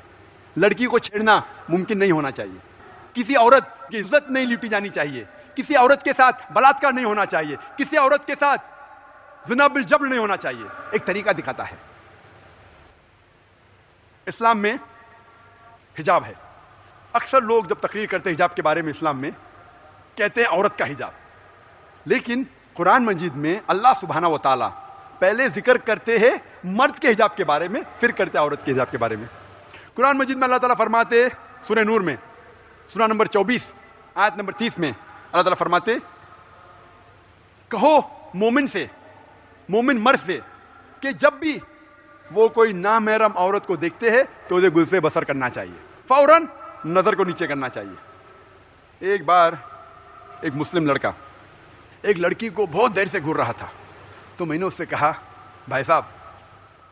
لڑکی کو چھیڑنا ممکن نہیں ہونا چاہیے, کسی عورت کی عزت نہیں لوٹی جانی چاہیے, کسی عورت کے ساتھ بلاತ್ಕಾರ نہیں ہونا چاہیے, کسی عورت کے ساتھ زنا بالجبر نہیں ہونا چاہیے. ایک طریقہ دکھاتا ہے. اسلام میں حجاب ہے. اکثر لوگ جب تقریر کرتے ہیں حجاب کے بارے میں اسلام میں, کہتے ہیں عورت کا حجاب. لیکن قرآن مجید میں اللہ سبحانہ و تعالیٰ پہلے ذکر کرتے ہیں مرد کے حجاب کے بارے میں, پھر کرتے ہیں عورت کے حجاب کے بارے میں. قرآن مجید میں اللہ تعالیٰ فرماتے سورہ نور میں, سورہ نمبر 24 آیت نمبر 30 میں اللہ تعالیٰ فرماتے, کہو مومن سے, مومن مرد سے, کہ جب بھی وہ کوئی نامحرم عورت کو دیکھتے ہیں تو اسے غصے بسر کرنا چاہیے, فوراً نظر کو نیچے کرنا چاہیے. ایک بار ایک مسلم لڑکا ایک لڑکی کو بہت دیر سے گھور رہا تھا, تو میں نے اس سے کہا, بھائی صاحب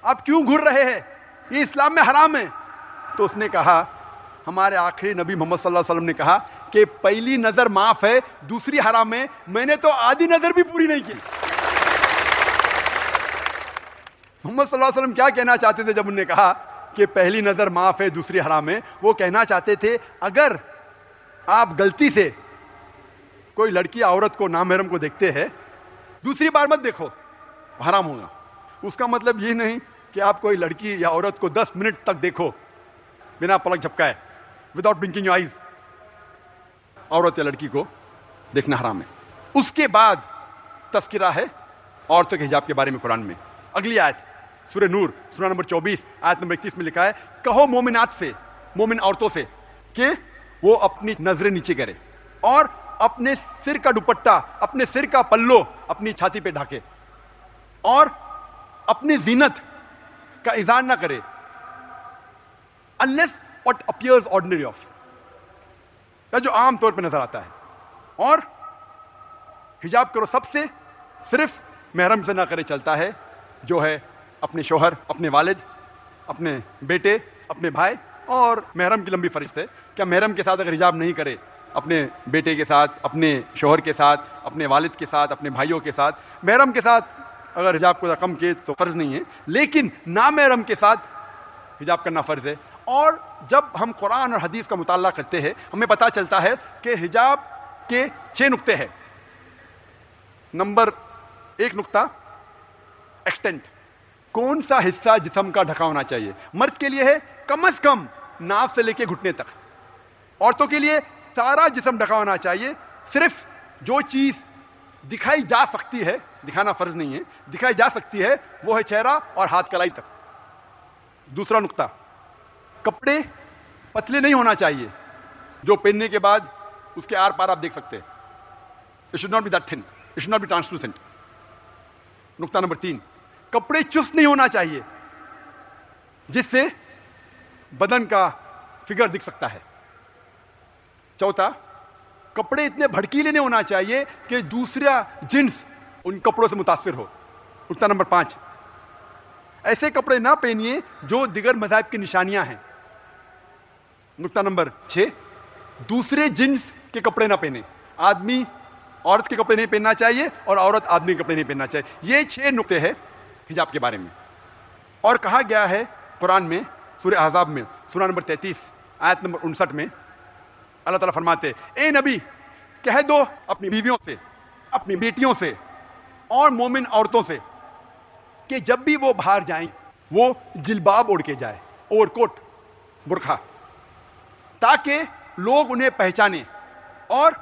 آپ کیوں گھور رہے ہیں, یہ اسلام میں حرام ہے. تو اس نے کہا, ہمارے آخری نبی محمد صلی اللہ علیہ وسلم نے کہا کہ پہلی نظر معاف ہے, دوسری حرام ہے, میں نے تو آدھی نظر بھی پوری نہیں کی. محمد صلی اللہ علیہ وسلم کیا کہنا چاہتے تھے جب انہوں نے کہا کہ پہلی نظر معاف ہے دوسری حرام ہے؟ وہ کہنا چاہتے تھے اگر آپ غلطی سے کوئی لڑکی عورت کو نامحرم کو دیکھتے ہیں, دوسری بار مت دیکھو, حرام ہوگا. اس کا مطلب یہ نہیں کہ آپ کوئی لڑکی یا عورت کو 10 منٹ تک دیکھو بنا پلک جھپکائے, وداؤٹ بلنکنگ یور آئیز. عورت یا لڑکی کو دیکھنا حرام ہے. اس کے بعد تذکرہ ہے عورتوں کے حجاب کے بارے میں قرآن میں. اگلی آیت سورہ نور سورہ نمبر 24 آیت نمبر 31 میں لکھا ہے, کہو مومنات سے, مومن عورتوں سے, کہ وہ اپنی نظریں نیچے کرے اور اپنے سر کا دوپٹہ, اپنے سر کا پلو اپنی چھاتی پہ ڈھاکے, اور اپنی زینت کا اظہار نہ کرے, unless what appears ordinary of, یا جو عام طور پہ نظر آتا ہے. اور حجاب کرو سب سے, صرف محرم سے نہ کرے چلتا ہے, جو ہے اپنے شوہر, اپنے والد, اپنے بیٹے, اپنے بھائی. اور محرم کی لمبی فہرست ہے. کیا محرم کے ساتھ اگر حجاب نہیں کرے, اپنے بیٹے کے ساتھ, اپنے شوہر کے ساتھ, اپنے والد کے ساتھ, اپنے بھائیوں کے ساتھ, محرم کے ساتھ اگر حجاب کو رقم کیے تو فرض نہیں ہے, لیکن نامحرم کے ساتھ حجاب کرنا فرض ہے. اور جب ہم قرآن اور حدیث کا مطالعہ کرتے ہیں ہمیں پتہ چلتا ہے کہ حجاب کے 6 نقطے ہیں. نمبر 1 نقطہ ایکسٹینٹ, کون سا حصہ جسم کا ڈھکا ہونا چاہیے. مرد کے لیے ہے کم از کم ناف سے لے کے گھٹنے تک, عورتوں کے لیے سارا جسم ڈھکا ہونا چاہیے. صرف جو چیز دکھائی جا سکتی ہے, دکھانا فرض نہیں ہے, دکھائی جا سکتی ہے وہ ہے چہرہ اور ہاتھ کلائی تک. دوسرا نقطہ, کپڑے پتلے نہیں ہونا چاہیے جو پہننے کے بعد اس کے آر پار آپ دیکھ سکتے ہیں. It should not be that thin, it should not be translucent. نقطہ نمبر 3, کپڑے چست نہیں ہونا چاہیے جس سے بدن کا فگر دکھ سکتا ہے. چوتھا, کپڑے اتنے بھڑکیلے نہیں ہونا چاہیے کہ دوسرا جنس ان کپڑوں سے متاثر ہو. نقطہ نمبر 5, ایسے کپڑے نہ پہنیے جو دیگر مذاہب کی نشانیاں ہیں. نقطہ نمبر 6, دوسرے جنس کے کپڑے نہ پہنے. آدمی عورت کے کپڑے نہیں پہننا چاہیے اور عورت آدمی کے کپڑے نہیں پہننا چاہیے. یہ 6 نقطے ہیں حجاب کے بارے میں. اور کہا گیا ہے قرآن میں سورہ احزاب میں سورہ نمبر 33 آیت نمبر 59 میں, اللہ تعالیٰ فرماتے, اے نبی کہہ دو اپنی بیویوں سے, اپنی بیٹیوں سے اور مومن عورتوں سے کہ جب بھی وہ باہر جائیں وہ جلباب اوڑھ کے جائے, اوور کوٹ, برقع, تاکہ لوگ انہیں پہچانیں اور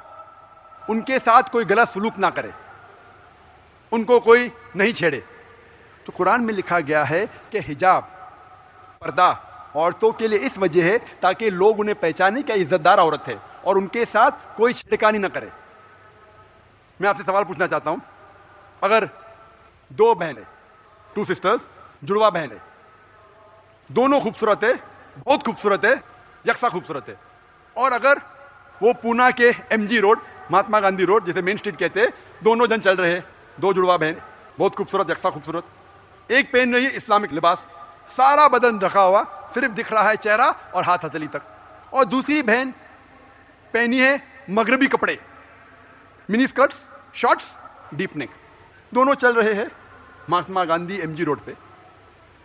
ان کے ساتھ کوئی غلط سلوک نہ کرے, ان کو کوئی نہیں چھیڑے. تو قرآن میں لکھا گیا ہے کہ حجاب, پردہ عورتوں کے لیے اس وجہ ہے تاکہ لوگ انہیں پہچانیں کہ عزت دار عورت ہے اور ان کے ساتھ کوئی چھڑکانی نہ کرے. میں آپ سے سوال پوچھنا چاہتا ہوں, اگر دو بہنیں, 2 سسٹرز, جڑوا بہن ہے, دونوں خوبصورت ہے, بہت خوبصورت ہے, یکساں خوبصورت ہے, اور اگر وہ پونا کے M G road, Mahatma Gandhi road جسے مین اسٹریٹ کہتے ہیں, دونوں جن چل رہے ہیں, 2 جڑوا بہن, بہت خوبصورت, یکساں خوبصورت, ایک پہن رہی ہے اسلامک لباس, سارا بدن ڈھکا ہوا, صرف دکھ رہا ہے چہرہ اور ہاتھ ہتھیلی تک, اور دوسری بہن پہنی ہے مغربی کپڑے, mini skirts, shorts, deep neck. دونوں چل رہے ہیں Mahatma Gandhi M G road پہ,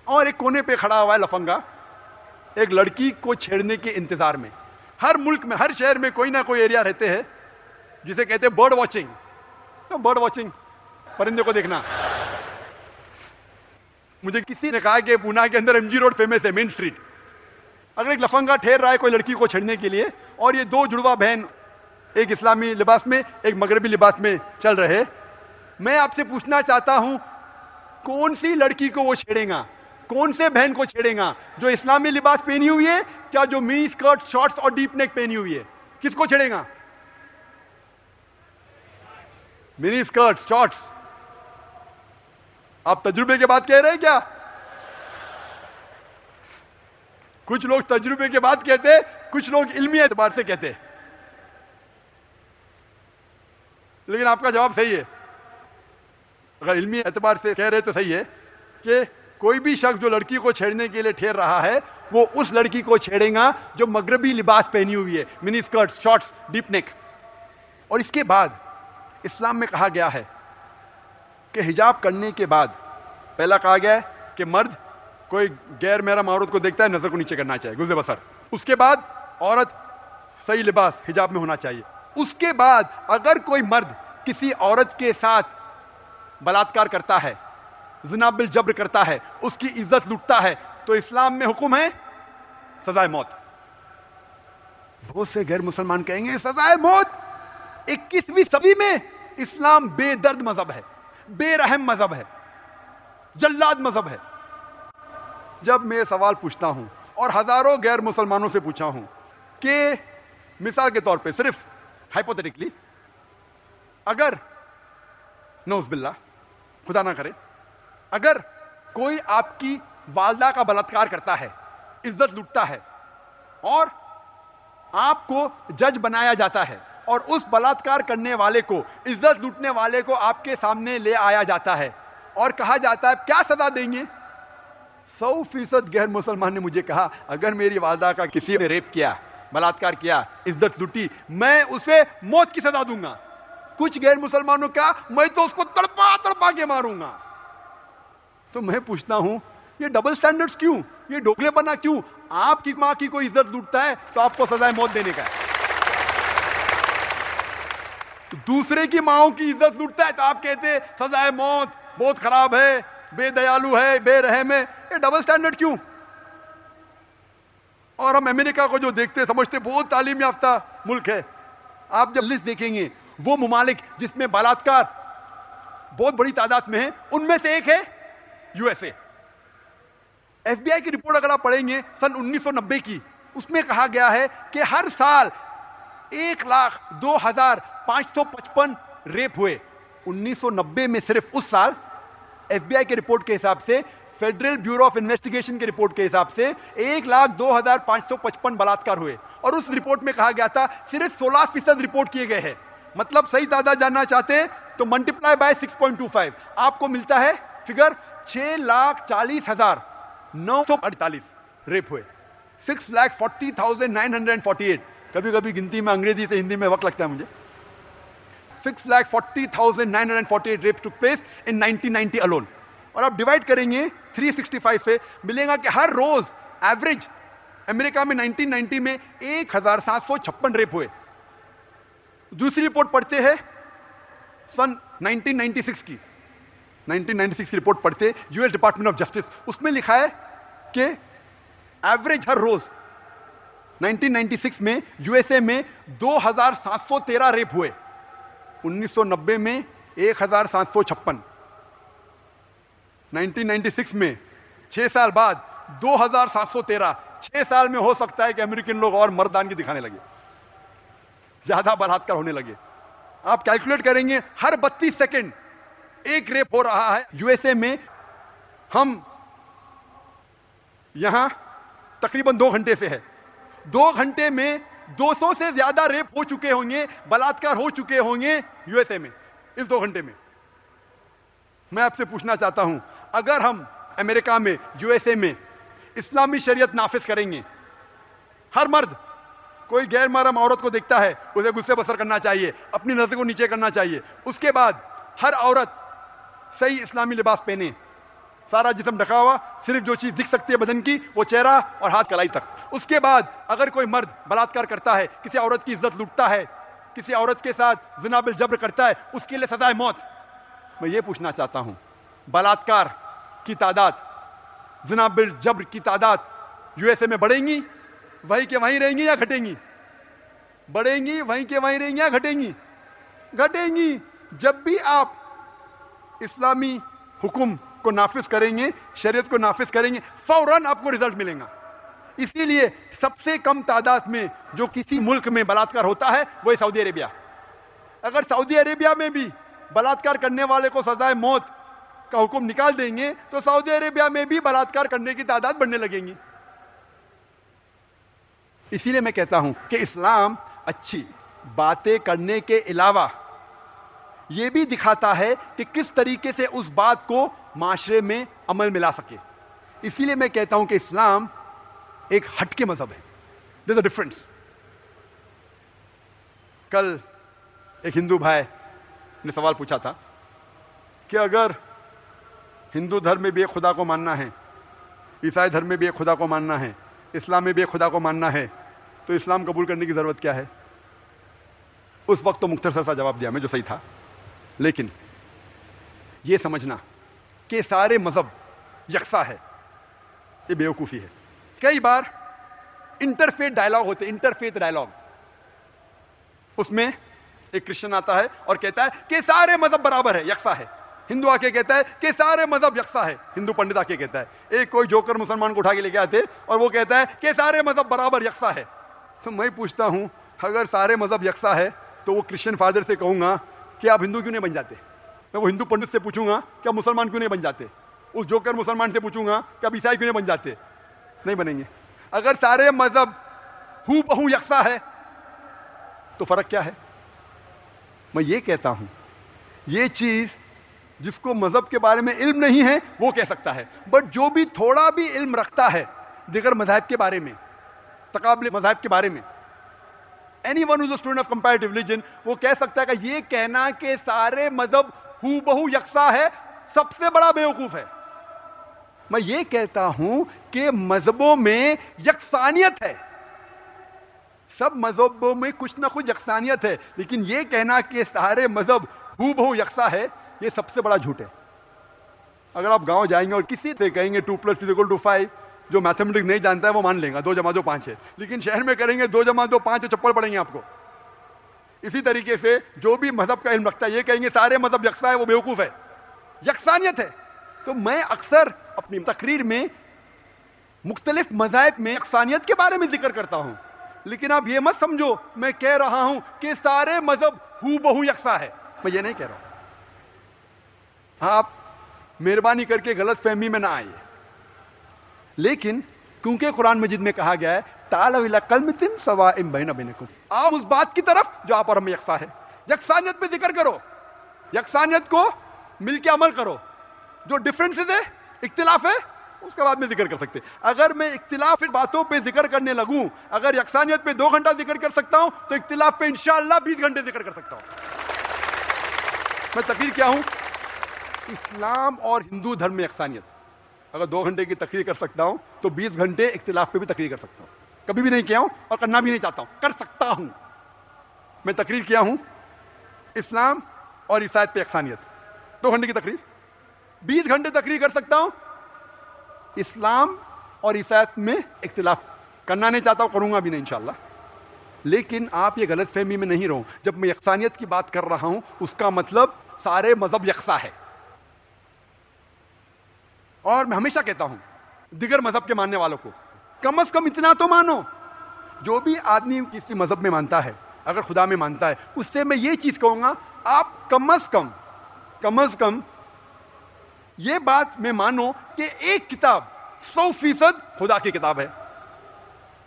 اور ایک کونے پہ کھڑا ہوا ہے لفنگا, ایک لڑکی کو چھیڑنے کے انتظار میں. ہر ملک میں, ہر شہر میں کوئی نہ کوئی ایریا رہتے ہیں جسے کہتے ہیں برڈ واچنگ. برڈ واچنگ, پرندے کو دیکھنا. مجھے کسی نے کہا کہ پونا کے اندر ایم جی روڈ فیمس ہے, مین اسٹریٹ. اگر ایک لفنگا ٹھہر رہا ہے کوئی لڑکی کو چھیڑنے کے لیے, اور یہ 2 جڑوا بہن ایک اسلامی لباس میں ایک مغربی لباس میں چل رہے, میں آپ سے پوچھنا چاہتا ہوں کون سی لڑکی کو وہ چھیڑے گا, کون سے بہن کو چھیڑے گا, جو اسلامی لباس پہنی ہوئی ہے کیا جو منی اسکرٹ, شارٹس اور ڈیپ نیک پہنی ہوئی ہے؟ کس کو چھیڑے گا؟ منی اسکرٹ, شارٹس. آپ تجربے کے بعد کہہ رہے ہیں کیا؟ کچھ لوگ تجربے کے بعد کہتے, کچھ لوگ علمی اعتبار سے کہتے, لیکن آپ کا جواب صحیح ہے. اگر علمی اعتبار سے کہہ رہے تو صحیح ہے کہ کوئی بھی شخص جو لڑکی کو چھیڑنے کے لیے ٹھہر رہا ہے وہ اس لڑکی کو چھیڑے گا جو مغربی لباس پہنی ہوئی ہے, منی اسکرٹ, شارٹس, ڈیپ نیک. اور اس کے بعد اسلام میں کہا گیا ہے کہ حجاب کرنے کے بعد پہلا کہا گیا ہے کہ مرد کوئی غیر محرم عورت کو دیکھتا ہے نظر کو نیچے کرنا چاہیے, گزر بسر. اس کے بعد عورت صحیح لباس حجاب میں ہونا چاہیے. اس کے بعد اگر کوئی مرد کسی عورت کے ساتھ بلاತ್ಕಾರ کرتا ہے, زنا بالجبر کرتا ہے, اس کی عزت لوٹتا ہے, تو اسلام میں حکم ہے سزائے موت. بہت سے غیر مسلمان کہیں گے سزائے موت. 21ویں صدی میں اسلام بے درد مذہب ہے, بے رحم مذہب ہے, جلاد مذہب ہے. جب میں سوال پوچھتا ہوں اور ہزاروں غیر مسلمانوں سے پوچھا ہوں کہ مثال کے طور پہ, صرف ہائپوتھیٹیکلی, اگر نعوذ باللہ خدا نہ کرے, اگر کوئی آپ کی والدہ کا بلاತ್ಕಾರ کرتا ہے, عزت لوٹتا ہے, اور آپ کو جج بنایا جاتا ہے, اور اس بلاತ್ಕಾರ کرنے والے کو, عزت لوٹنے والے کو آپ کے سامنے لے آیا جاتا ہے اور کہا جاتا ہے کیا سزا دیں گے؟ 100% غیر مسلمان نے مجھے کہا اگر میری والدہ کا کسی نے ریپ کیا, بلاತ್ಕಾರ کیا, عزت لوٹی, میں اسے موت کی سزا دوں گا. کچھ غیر مسلمانوں کا میں تو اس کو تڑپا تڑپا کے ماروں گا. تو میں پوچھتا ہوں یہ ڈبل سٹینڈرڈز کیوں, یہ ڈوگلے بنا کیوں؟ آپ کی ماں کی کوئی عزت لوٹتا ہے تو آپ کو سزائے موت دینے کا ہے, دوسرے کی ماؤں کی عزت لوٹتا ہے تو آپ کہتے ہیں سزائے موت, بہت خراب ہے, بے دیالو ہے, بے رحم ہے. یہ ڈبل سٹینڈرڈ کیوں؟ اور ہم امریکہ کو جو دیکھتے سمجھتے بہت تعلیم یافتہ ملک ہے. آپ جب لسٹ دیکھیں گے وہ ممالک جس میں بلاತ್ಕಾರ بہت بڑی تعداد میں ہے, ان میں سے ایک ہے U S A. F B I کی رپورٹ اگر آپ پڑھیں گے سن 1990 کی, اس میں کہا گیا ہے کہ ہر سال 1,02,555 ریپ ہوئے. 1990 میں صرف اس سال ایف بی آئی کے رپورٹ کے حساب سے, فیڈرل بیورو آف انویسٹیگیشن کے رپورٹ کے حساب سے 1,02,555 بلاತ್ಕಾರ ہوئے. اور اس رپورٹ میں کہا گیا تھا صرف 16% رپورٹ کیے گئے ہیں. مطلب صحیح تعداد جاننا چاہتے ہیں تو ملٹیپلائی بائی 6.25, آپ کو ملتا ہے فگر 6,40,948 ریپ ہوئے. 6,40,948. کبھی کبھی گنتی میں انگریزی سے ہندی میں وقت لگتا ہے مجھے. 6,40,948 rape took place in 1990 alone. اور آپ ڈیوائڈ کریں گے 365 سے, ملے گا کہ ہر روز ایوریج امریکہ میں 1990 میں 1,756 ریپ ہوئے. دوسری رپورٹ پڑھتے ہیں سن 1996 کی, 1996 کی رپورٹ پڑھتے U S department of justice, اس میں لکھا ہے کہ ایوریج ہر روز 1996 میں USA میں 2713 ریپ ہوئے, 1990 میں 1756, 1996 میں 6 سال بعد 2713. 6 سال میں ہو سکتا ہے کہ امریکن لوگ اور مردانگی دکھانے لگے, زیادہ بلاత్కాر ہونے لگے. آپ کیلکولیٹ کریں گے ہر 32 سیکنڈ ایک ریپ ہو رہا ہے USA میں. ہم یہاں تقریباً 2 گھنٹے سے ہے, 2 گھنٹے میں 200 سے زیادہ ریپ ہو چکے ہوں گے, بلاత్కాر ہو چکے ہوں گے USA میں اس 2 گھنٹے میں. میں آپ سے پوچھنا چاہتا ہوں, اگر ہم امریکہ میں USA میں اسلامی شریعت نافذ کریں گے, ہر مرد کوئی غیر محرم عورت کو دیکھتا ہے اسے غصے بسر کرنا چاہیے, اپنی نظر کو نیچے کرنا چاہیے. اس کے بعد ہر عورت صحیح اسلامی لباس پہنے, سارا جسم ڈھکا ہوا, صرف جو چیز دکھ سکتی ہے بدن کی وہ چہرہ اور ہاتھ کلائی تک. اس کے بعد اگر کوئی مرد بلاత్కాر کرتا ہے, کسی عورت کی عزت لوٹتا ہے, کسی عورت کے ساتھ زنا بالجبر کرتا ہے, اس کے لیے سزائے موت. میں یہ پوچھنا چاہتا ہوں, بلاత్కాر کی تعداد, زنا بالجبر کی تعداد USA میں بڑھیں گی, وہیں کے وہیں رہیں گی یا گھٹیں گی؟ بڑھیں گی, وہیں کے وہیں رہیں گی یا گھٹیں گی؟ گھٹیں گی. جب بھی آپ اسلامی حکم کو نافذ کریں گے, شریعت کو نافذ کریں گے, فوراً آپ کو رزلٹ ملے گا. اسی لیے سب سے کم تعداد میں جو کسی ملک میں بلاత్కాر ہوتا ہے وہ سعودی عربیہ. اگر سعودی عربیہ میں بھی بلاత్కాر کرنے والے کو سزائے موت کا حکم نکال دیں گے تو سعودی عربیہ میں بھی بلاత్కాر کرنے کی تعداد بڑھنے لگیں گی. اسی لیے میں کہتا ہوں کہ اسلام اچھی باتیں کرنے کے علاوہ یہ بھی دکھاتا ہے کہ کس طریقے سے اس بات کو معاشرے میں عمل میں لا سکے. اسی لیے میں کہتا ہوں کہ اسلام ایک ہٹ کے مذہب ہے. There's a difference. کل ایک ہندو بھائی نے سوال پوچھا تھا کہ اگر ہندو دھرم میں بھی ایک خدا کو ماننا ہے, عیسائی دھرم میں بھی ایک خدا کو ماننا ہے, اسلام میں بھی ایک خدا کو ماننا ہے, تو اسلام قبول کرنے کی ضرورت کیا ہے؟ اس وقت تو مختصر سا جواب دیا میں جو صحیح تھا, لیکن یہ سمجھنا کہ سارے مذہب یکساں ہے یہ بیوقوفی ہے. کئی بار انٹرفیتھ ڈائلاگ ہوتے, انٹرفیتھ ڈائلاگ, اس میں ایک کرسچن آتا ہے اور کہتا ہے کہ سارے مذہب برابر ہے, یکساں ہے. ہندو آ کے کہتا ہے کہ سارے مذہب یکساں ہے, ہندو پنڈت آ کے کہتا ہے. ایک کوئی جوکر مسلمان کو اٹھا کے لے کے آتے اور وہ کہتا ہے کہ سارے مذہب برابر یکساں ہے. تو میں پوچھتا ہوں, اگر سارے مذہب یکساں ہے تو وہ کرسچن فادر سے کہوں گا کہ آپ ہندو کیوں نہیں بن جاتے؟ میں وہ ہندو پنڈت سے پوچھوں گا کہ آپ مسلمان کیوں نہیں بن جاتے؟ اس جوکر مسلمان سے پوچھوں گا کہ آپ عیسائی کیوں نہیں بن جاتے؟ نہیں بنیں گے. اگر سارے مذہب ہو بہو یکساں ہے تو فرق کیا ہے؟ میں یہ کہتا ہوں, یہ چیز جس کو مذہب کے بارے میں علم نہیں ہے وہ کہہ سکتا ہے, بٹ جو بھی تھوڑا بھی علم رکھتا ہے دیگر مذاہب کے بارے میں, تقابل مذاہب کے بارے میں, any one who is a student of comparative religion, وہ کہہ سکتا ہے کہ یہ کہنا کہ سارے مذہب ہو بہو یکساں ہے سب سے بڑا بیوقوف ہے. میں یہ کہتا ہوں کہ مذہبوں میں یکسانیت ہے, سب مذہبوں میں کچھ نہ کچھ یکسانیت ہے, لیکن یہ کہنا کہ سارے مذہب ہو بہو یکساں ہے یہ سب سے بڑا جھوٹ ہے. اگر آپ گاؤں جائیں گے اور کسی سے کہیں گے 2+2=5, جو میتھمیٹکس نہیں جانتا ہے وہ مان لے گا 2+2=5 ہے, لیکن شہر میں کریں گے 2+2=5 چپل پڑیں گے آپ کو. اسی طریقے سے جو بھی مذہب کا علم رکھتا ہے یہ کہیں گے سارے مذہب یکساں ہے, وہ بیوقوف ہے. یکسانیت ہے. تو میں اکثر اپنی تقریر میں مختلف مذاہب میں یکسانیت کے بارے میں ذکر کرتا ہوں, لیکن آپ یہ مت سمجھو میں کہہ رہا ہوں کہ سارے مذہب ہو بہو یکساں ہے. میں یہ نہیں کہہ رہا ہوں. آپ مہربانی کر کے غلط فہمی میں نہ آئیے, لیکن کیونکہ قرآن مجید میں کہا گیا ہے تعالوا الی کلمۃ سواء بین بینکم, آپ اس بات کی طرف جو آپ اور ہم میں یکساں ہے. یکسانیت پہ ذکر کرو, یکسانیت کو مل کے عمل کرو. جو ڈفرینسز ہے, اختلاف ہے, اس کے بعد میں ذکر کر سکتے. اگر میں اختلاف باتوں پہ ذکر کرنے لگوں, اگر یکسانیت پہ 2 گھنٹہ ذکر کر سکتا ہوں تو اختلاف پہ انشاءاللہ 20 گھنٹے ذکر کر سکتا ہوں. میں تقریر کیا ہوں, اسلام اور ہندو دھرم میں یکسانیت. اگر 2 گھنٹے کی تقریر کر سکتا ہوں تو 20 گھنٹے اختلاف پہ بھی تقریر کر سکتا ہوں. کبھی بھی نہیں کیا ہوں اور کرنا بھی نہیں چاہتا ہوں, کر سکتا ہوں. میں تقریر کیا ہوں اسلام اور عیسائیت پہ یکسانیت, 2 گھنٹے کی تقریر. 20 گھنٹے تقریر کر سکتا ہوں اسلام اور عیسائیت میں اختلاف کرنا نہیں چاہتا ہوں, کروں گا بھی نہیں انشاءاللہ. لیکن آپ یہ غلط فہمی میں نہیں رہو, جب میں یکسانیت کی بات کر رہا ہوں اس کا مطلب سارے مذہب یکساں ہے. اور میں ہمیشہ کہتا ہوں دیگر مذہب کے ماننے والوں کو کم از کم اتنا تو مانو, جو بھی آدمی کسی مذہب میں مانتا ہے, اگر خدا میں مانتا ہے, اس سے میں یہ چیز کہوں گا آپ کم از کم یہ بات میں مانو کہ ایک کتاب 100% خدا کی کتاب ہے.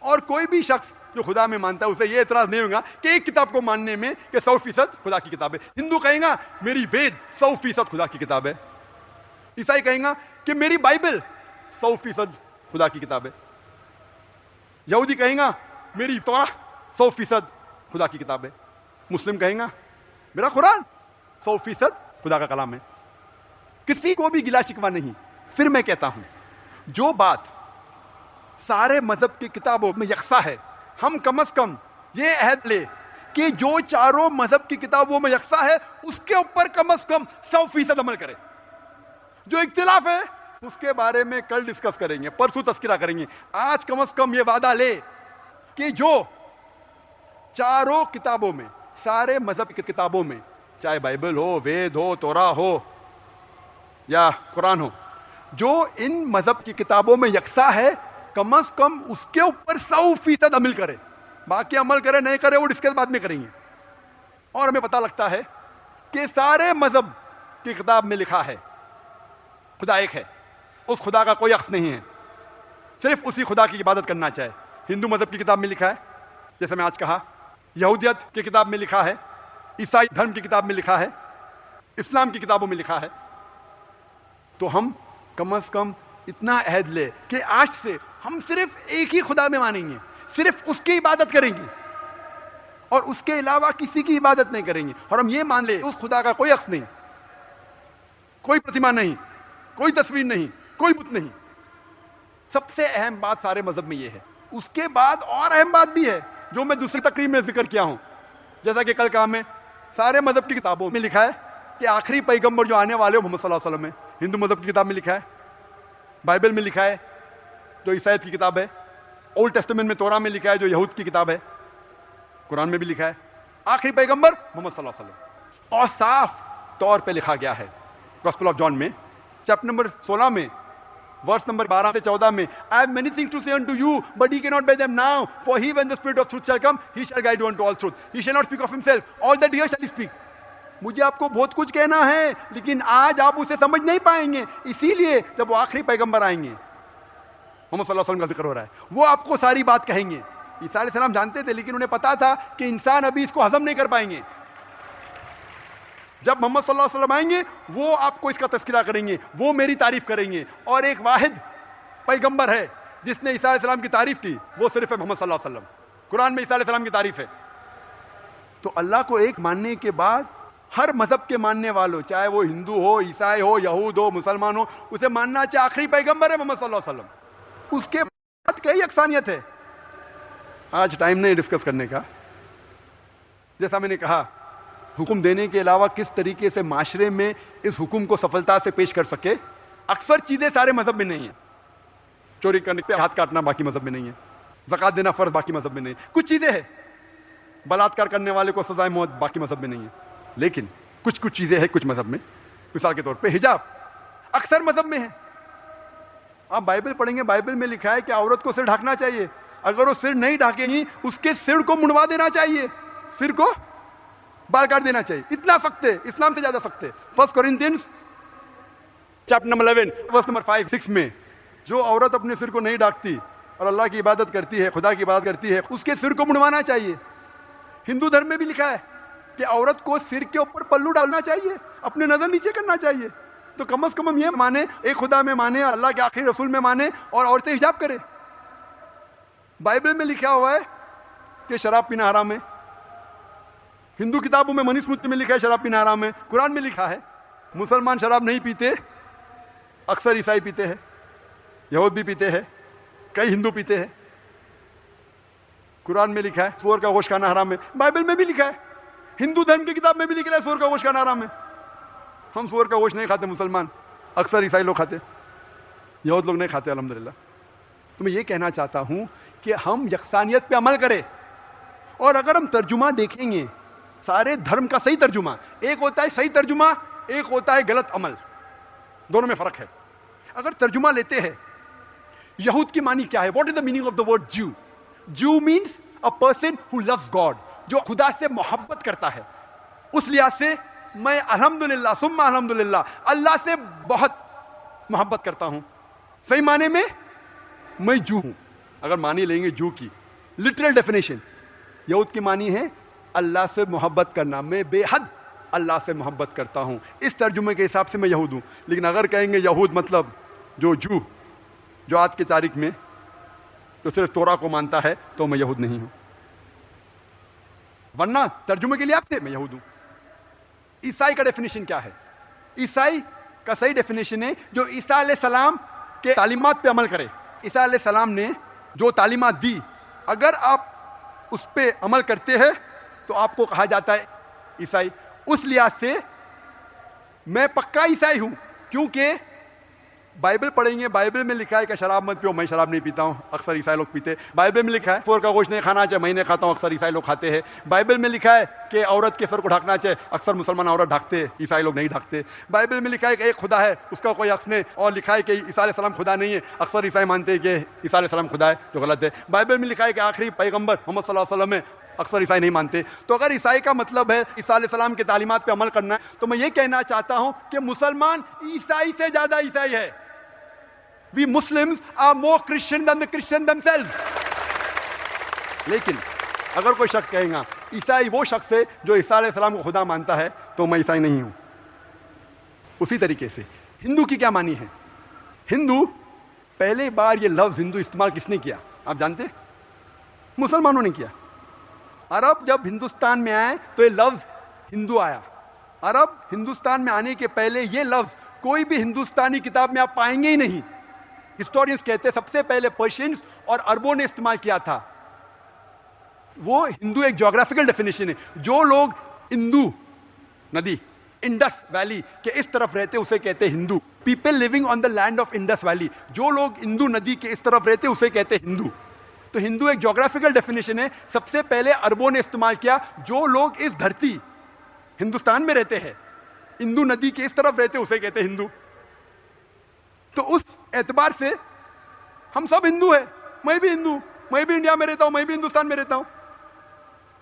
اور کوئی بھی شخص جو خدا میں مانتا ہے اسے یہ اعتراض نہیں ہوگا کہ ایک کتاب کو ماننے میں کہ 100% خدا کی کتاب ہے. ہندو کہیں گا میری وید 100% خدا کی کتاب ہے. عیسائی کہیں گا کہ میری بائبل 100% خدا کی کتاب ہے. یہودی کہیں گا میری تورات 100% خدا کی کتاب ہے. مسلم کہیں گا میرا قرآن 100% خدا کا کلام ہے. کسی کو بھی گلا شکوہ نہیں. پھر میں کہتا ہوں جو بات سارے مذہب کی کتابوں میں یکساں ہے, ہم کم از کم یہ عہد لے کہ جو چاروں مذہب کی کتابوں میں یکساں ہے اس کے اوپر کم از کم 100% عمل کرے. جو اختلاف ہے اس کے بارے میں کل ڈسکس کریں گے, پرسوں تذکرہ کریں گے. آج کم از کم یہ وعدہ لے کہ جو چاروں کتابوں میں, سارے مذہب کی کتابوں میں, چاہے بائبل ہو, وید ہو, تورات ہو یا قرآن ہو, جو ان مذہب کی کتابوں میں یکساں ہے کم از کم اس کے اوپر 100% عمل کرے. باقی عمل کرے نہیں کرے وہ ڈسکس بعد میں کریں گے. اور ہمیں پتہ لگتا ہے کہ سارے مذہب کی کتاب میں لکھا ہے خدا ایک ہے, اس خدا کا کوئی عکس نہیں ہے, صرف اسی خدا کی عبادت کرنا چاہے. ہندو مذہب کی کتاب میں لکھا ہے, جیسے میں آج کہا, یہودیت کی کتاب میں لکھا ہے, عیسائی دھرم کی کتاب میں لکھا ہے, اسلام کی کتابوں میں لکھا ہے. تو ہم کم از کم اتنا عہد لے کہ آج سے ہم صرف ایک ہی خدا میں مانیں گے, صرف اس کی عبادت کریں گے اور اس کے علاوہ کسی کی عبادت نہیں کریں گے. اور ہم یہ مان لیں اس خدا کا کوئی عکس نہیں, کوئی پرتما نہیں, کوئی تصویر نہیں, کوئی بت نہیں. سب سے اہم بات سارے مذہب میں یہ ہے. اس کے بعد اور اہم بات بھی ہے جو میں دوسری تقریب میں ذکر کیا ہوں, جیسا کہ کل کہا میں, سارے مذہب کی کتابوں میں لکھا ہے کہ آخری پیغمبر جو آنے والے محمد صلی اللہ علیہ وسلم ہے. ہندو مذہب کی کتاب میں لکھا ہے, بائبل میں لکھا ہے جو عیسائیت کی کتاب ہے, اولڈ ٹیسٹمنٹ میں تورات میں لکھا ہے جو یہود کی کتاب ہے, قرآن میں بھی لکھا ہے آخری پیغمبر محمد صلی اللہ علیہ وسلم. اور صاف طور پہ لکھا گیا ہے گاسپل آف جان میں چیپٹر نمبر 16 میں ورس نمبر 12 سے 14 میں, I have many things to say unto you, but ye cannot bear them now. For he, when the Spirit of truth shall come, he shall guide you unto all truth. He shall not speak of himself. All that he hears shall he speak. مجھے آپ کو بہت کچھ کہنا ہے لیکن آج آپ اسے سمجھ نہیں پائیں گے, اسی لیے جب وہ آخری پیغمبر آئیں گے, محمد صلی اللہ علیہ وسلم کا ذکر ہو رہا ہے, وہ آپ کو ساری بات کہیں گے. عیسیٰ علیہ السلام جانتے تھے لیکن انہیں پتا تھا کہ انسان ابھی اس کو ہضم نہیں کر پائیں گے. جب محمد صلی اللہ علیہ وسلم آئیں گے وہ آپ کو اس کا تذکرہ کریں گے, وہ میری تعریف کریں گے. اور ایک واحد پیغمبر ہے جس نے عیسیٰ علیہ السلام کی تعریف کی, وہ صرف ہے محمد صلی اللہ علیہ وسلم. قرآن میں عیسیٰ علیہ السلام کی تعریف ہے. تو اللہ کو ایک ماننے کے بعد ہر مذہب کے ماننے والوں, چاہے وہ ہندو ہو, عیسائی ہو, یہود ہو, مسلمان ہو, اسے ماننا چاہے آخری پیغمبر ہے محمد صلی اللہ علیہ وسلم. اس کے بعد کئی یکسانیت ہے, آج ٹائم نہیں ڈسکس کرنے کا. جیسا میں نے کہا, حکم دینے کے علاوہ کس طریقے سے معاشرے میں اس حکم کو سفلتا سے پیش کر سکے. اکثر چیزیں سارے مذہب میں نہیں ہیں. چوری کرنے پہ ہاتھ کاٹنا باقی مذہب میں نہیں ہے, زکوٰۃ دینا فرض باقی مذہب میں نہیں ہے. کچھ چیزیں ہیں, بلاತ್ಕಾರ کرنے والے کو سزائے موت باقی مذہب میں نہیں ہے. لیکن کچھ چیزیں ہیں کچھ مذہب میں. مثال کے طور پہ حجاب اکثر مذہب میں ہے. آپ بائبل پڑھیں گے, بائبل میں لکھا ہے کہ عورت کو سر ڈھانکنا چاہیے. اگر وہ سر نہیں ڈھانکے گی اس کے سر کو منڈوا دینا چاہیے, سر کو بال کاٹ دینا چاہیے. اتنا سخت ہے, اسلام سے زیادہ سخت ہے. First Corinthians chapter number 11 verse number 5-6 میں, جو عورت اپنے سر کو نہیں ڈھانکتی اور اللہ کی عبادت کرتی ہے, خدا کی عبادت کرتی ہے, اس کے سر کو منڈوانا چاہیے. ہندو دھرم میں بھی لکھا ہے کہ عورت کو سر کے اوپر پلو ڈالنا چاہیے, اپنے نظر نیچے کرنا چاہیے. تو کم از کم ہم یہ مانے, ایک خدا میں مانے, اللہ کے آخری رسول میں مانے, اور عورتیں حجاب کرے. بائبل میں لکھا ہوا ہے کہ شراب پینا حرام ہے. ہندو کتابوں میں منی سمرتی میں لکھا ہے شراب پینا حرام ہے. قرآن میں لکھا ہے مسلمان شراب نہیں پیتے, اکثر عیسائی پیتے ہیں, یہود بھی پیتے ہیں, کئی ہندو پیتے ہیں. قرآن میں لکھا ہے سور کا گوشت کھانا حرام ہے. بائبل میں بھی لکھا ہے, ہندو دھرم کی کتاب میں بھی لکھا ہے سور کا گوشت کھانا حرام ہے. ہم سور کا گوشت نہیں کھاتے مسلمان, اکثر عیسائی لوگ کھاتے, یہود لوگ نہیں کھاتے الحمدللہ. تو میں یہ کہنا چاہتا ہوں کہ ہم یکسانیت پہ عمل کریں. اور اگر ہم ترجمہ دیکھیں گے سارے دھرم کا صحیح ترجمہ، ایک ہوتا ہے صحیح ترجمہ، ایک ہوتا ہے غلط عمل، دونوں میں فرق ہے. اگر ترجمہ لیتے ہیں یہود کی معنی کیا ہے؟ What is the meaning of the word Jew? Jew means a person who loves God, جو خدا سے محبت کرتا ہے. اس لحاظ سے میں الحمدللہ ثم الحمدللہ اللہ سے بہت محبت کرتا ہوں. صحیح معنی میں میں جو ہوں. اگر معنی لیں گے جو کی لٹرل ڈیفینیشن، یہود کی معنی ہے اللہ سے محبت کرنا، میں بے حد اللہ سے محبت کرتا ہوں. اس ترجمے کے حساب سے میں یہود ہوں. لیکن اگر کہیں گے یہود مطلب جو آج کی تاریخ میں جو صرف تورا کو مانتا ہے، تو میں یہود نہیں ہوں. ورنہ ترجمے کے لیے آپ سے میں یہود ہوں. عیسائی کا ڈیفینیشن کیا ہے؟ عیسائی کا صحیح ڈیفینیشن ہے جو عیسیٰ علیہ السلام کے تعلیمات پہ عمل کرے. عیسیٰ علیہ السلام نے جو تعلیمات دی، اگر آپ اس پہ عمل کرتے ہیں تو آپ کو کہا جاتا ہے عیسائی. اس لحاظ سے میں پکا عیسائی ہوں، کیونکہ بائبل پڑھیں گے، بائبل میں لکھا ہے کہ شراب مت پیو. میں شراب نہیں پیتا ہوں، اکثر عیسائی لوگ پیتے. بائبل میں لکھا ہے سور کا گوشت نہیں کھانا چاہیے، میں نہیں کھاتا ہوں، اکثر عیسائی لوگ کھاتے ہیں. بائبل میں لکھا ہے کہ عورت کے سر کو ڈھانکنا چاہیے، اکثر مسلمان عورت ڈھانکتے ہیں، عیسائی لوگ نہیں ڈھانکتے. بائبل میں لکھا ہے کہ ایک خدا ہے، اس کا کوئی عکس نہیں، اور لکھا ہے کہ عیسیٰ علیہ السلام خدا نہیں ہے، اکثر عیسائی مانتے ہیں کہ عیسیٰ علیہ السلام خدا ہے، جو غلط ہے. بائبل میں لکھا ہے کہ آخری پیغمبر محمد صلی اللہ علیہ وسلم ہے، اکثر عیسائی نہیں مانتے. تو اگر عیسائی کا مطلب ہے عیسیٰ علیہ السلام کے تعلیمات پہ عمل کرنا ہے، تو میں یہ کہنا چاہتا ہوں کہ مسلمان عیسائی سے زیادہ عیسائی ہے. We Muslims are more Christian than the Christian themselves. لیکن اگر کوئی شخص کہے گا عیسائی وہ شخص ہے جو عیسیٰ علیہ السلام کو خدا مانتا ہے، تو میں عیسائی نہیں ہوں. اسی طریقے سے ہندو کی کیا معنی ہے؟ ہندو، پہلے بار یہ لفظ ہندو استعمال کس نے کیا آپ جانتے؟ مسلمانوں نے کیا. عرب جب ہندوستان میں آئے تو یہ لفظ ہندو آیا. عرب ہندوستان میں آنے کے پہلے یہ لفظ کوئی بھی ہندوستانی کتاب میں آپ پائیں گے ہی نہیں. ہسٹورینز کہتے ہیں سب سے پہلے پرشینز اور عربوں نے استعمال کیا تھا. وہ ہندو ایک جغرافیکل ڈیفینیشن ہے. جو لوگ ہندو ندی انڈس ویلی کے اس طرف رہتے اسے کہتے ہیں Hindu. People living on the land of Indus valley, جو لوگ ہندو ندی کے اس طرف رہتے اسے کہتے ہیں ہندو. تو ہندو ایک جغرافیکل ڈیفینیشن ہے. سب سے پہلے عربوں نے استعمال کیا. جو لوگ اس دھرتی ہندوستان میں رہتے ہیں، ہندو ندی کے اس طرف رہتے اسے کہتے ہیں ہندو. تو اس اعتبار سے ہم سب ہندو ہیں. میں بھی ہندو، میں بھی انڈیا میں رہتا ہوں، میں بھی ہندوستان میں رہتا ہوں.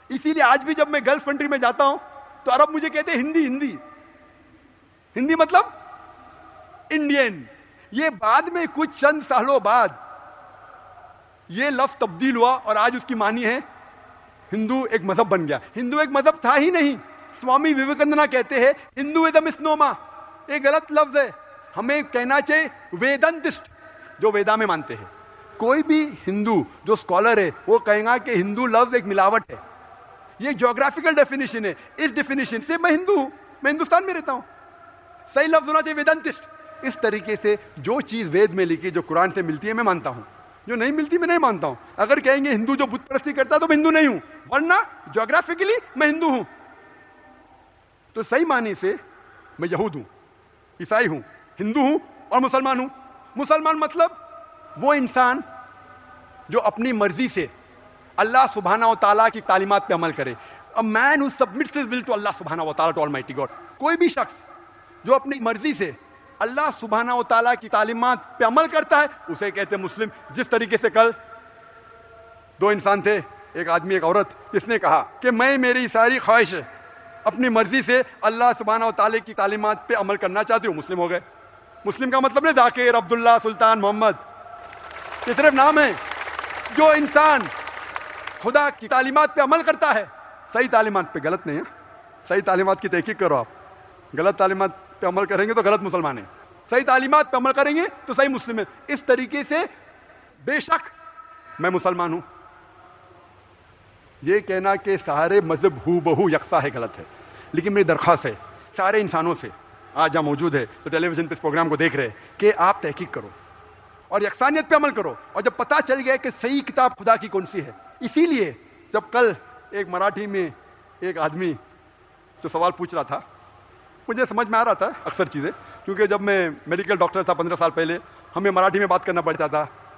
اسی لیے آج بھی جب میں گلف کنٹری میں جاتا ہوں تو عرب مجھے کہتے ہیں ہندی. ہندی ہندی مطلب انڈین. یہ بعد میں کچھ چند سالوں بعد یہ لفظ تبدیل ہوا اور آج اس کی معنی ہے ہندو ایک مذہب بن گیا. ہندو ایک مذہب تھا ہی نہیں. سوامی وویکانند کہتے ہیں ہندوازم مسنوما، ایک غلط لفظ ہے. ہمیں کہنا چاہیے ویدانتسٹ، جو ویدا میں مانتے ہیں. کوئی بھی ہندو جو اسکالر ہے وہ کہیں گا کہ ہندو لفظ ایک ملاوٹ ہے. یہ جغرافیکل ڈیفینیشن ہے. اس ڈیفینیشن سے میں ہندو ہوں، میں ہندوستان میں رہتا ہوں. صحیح لفظ ہونا چاہیے ویدانتسٹ. اس طریقے سے جو چیز وید میں لکھی، جو قرآن سے ملتی ہے میں مانتا ہوں، جو نہیں ملتی میں نہیں مانتا ہوں. اگر کہیں گے ہندو جو بت پرستی کرتا ہے تو میں ہندو نہیں ہوں، ورنہ جغرافیکلی میں ہندو ہوں. تو صحیح معنی سے میں یہود ہوں، عیسائی ہوں، ہندو ہوں اور مسلمان ہوں. مسلمان مطلب وہ انسان جو اپنی مرضی سے اللہ سبحانہ و تعالیٰ کی تعلیمات پہ عمل کرے. A man who submits his will to Allah subhanahu wa ta'ala, to Almighty God. کوئی بھی شخص جو اپنی مرضی سے اللہ سبحانہ و تعالیٰ کی تعلیمات پہ عمل کرتا ہے اسے کہتے ہیں مسلم. جس طریقے سے کل دو انسان تھے، ایک آدمی ایک عورت، جس نے کہا کہ میں میری ساری خواہش ہے اپنی مرضی سے اللہ سبحانہ و تعالیٰ کی تعلیمات پہ عمل کرنا چاہتی ہوں، مسلم ہو گئے. مسلم کا مطلب نہیں ذاکر، عبداللہ، سلطان، محمد، یہ صرف نام ہے. جو انسان خدا کی تعلیمات پہ عمل کرتا ہے، صحیح تعلیمات پہ، غلط نہیں ہے، صحیح تعلیمات کی تحقیق کرو. آپ غلط تعلیمات پہ عمل کریں گے تو غلط مسلمان ہیں، صحیح تعلیمات پہ عمل کریں گے تو صحیح مسلم ہیں. اس طریقے سے بے شک میں مسلمان ہوں. یہ کہنا کہ سارے مذہب ہو بہو یکساں ہے غلط ہے. لیکن میری درخواست ہے سارے انسانوں سے، آج جہاں موجود ہے تو ٹیلی ویژن پہ اس پروگرام کو دیکھ رہے ہیں، کہ آپ تحقیق کرو اور یکسانیت پہ عمل کرو. اور جب پتہ چل گیا کہ صحیح کتاب خدا کی کون سی ہے، اسی لیے جب کل ایک مراٹھی میں ایک آدمی جو سوال پوچھ رہا تھا، مجھے سمجھ میں آ رہا تھا اکثر چیزیں، کیونکہ جب میں میڈیکل ڈاکٹر تھا 15 سال پہلے، ہمیں مراٹھی میں بات کرنا پڑتا تھا.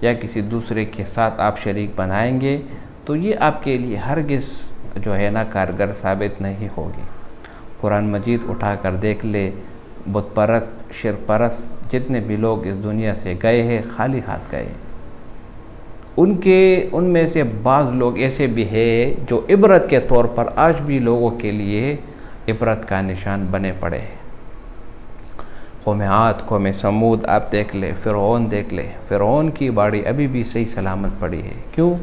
یا کسی دوسرے کے ساتھ آپ شریک بنائیں گے تو یہ آپ کے لیے ہرگز جو ہے نا کارگر ثابت نہیں ہوگی۔ قرآن مجید اٹھا کر دیکھ لے، بت پرست، شرک پرست جتنے بھی لوگ اس دنیا سے گئے ہیں خالی ہاتھ گئے۔ ان میں سے بعض لوگ ایسے بھی ہیں جو عبرت کے طور پر آج بھی لوگوں کے لیے عبرت کا نشان بنے پڑے ہیں۔ قوم عاد، قوم سمود آپ دیکھ لے، فرعون دیکھ لے، فرعون کی باڑی ابھی بھی صحیح سلامت پڑی ہے۔ کیوں؟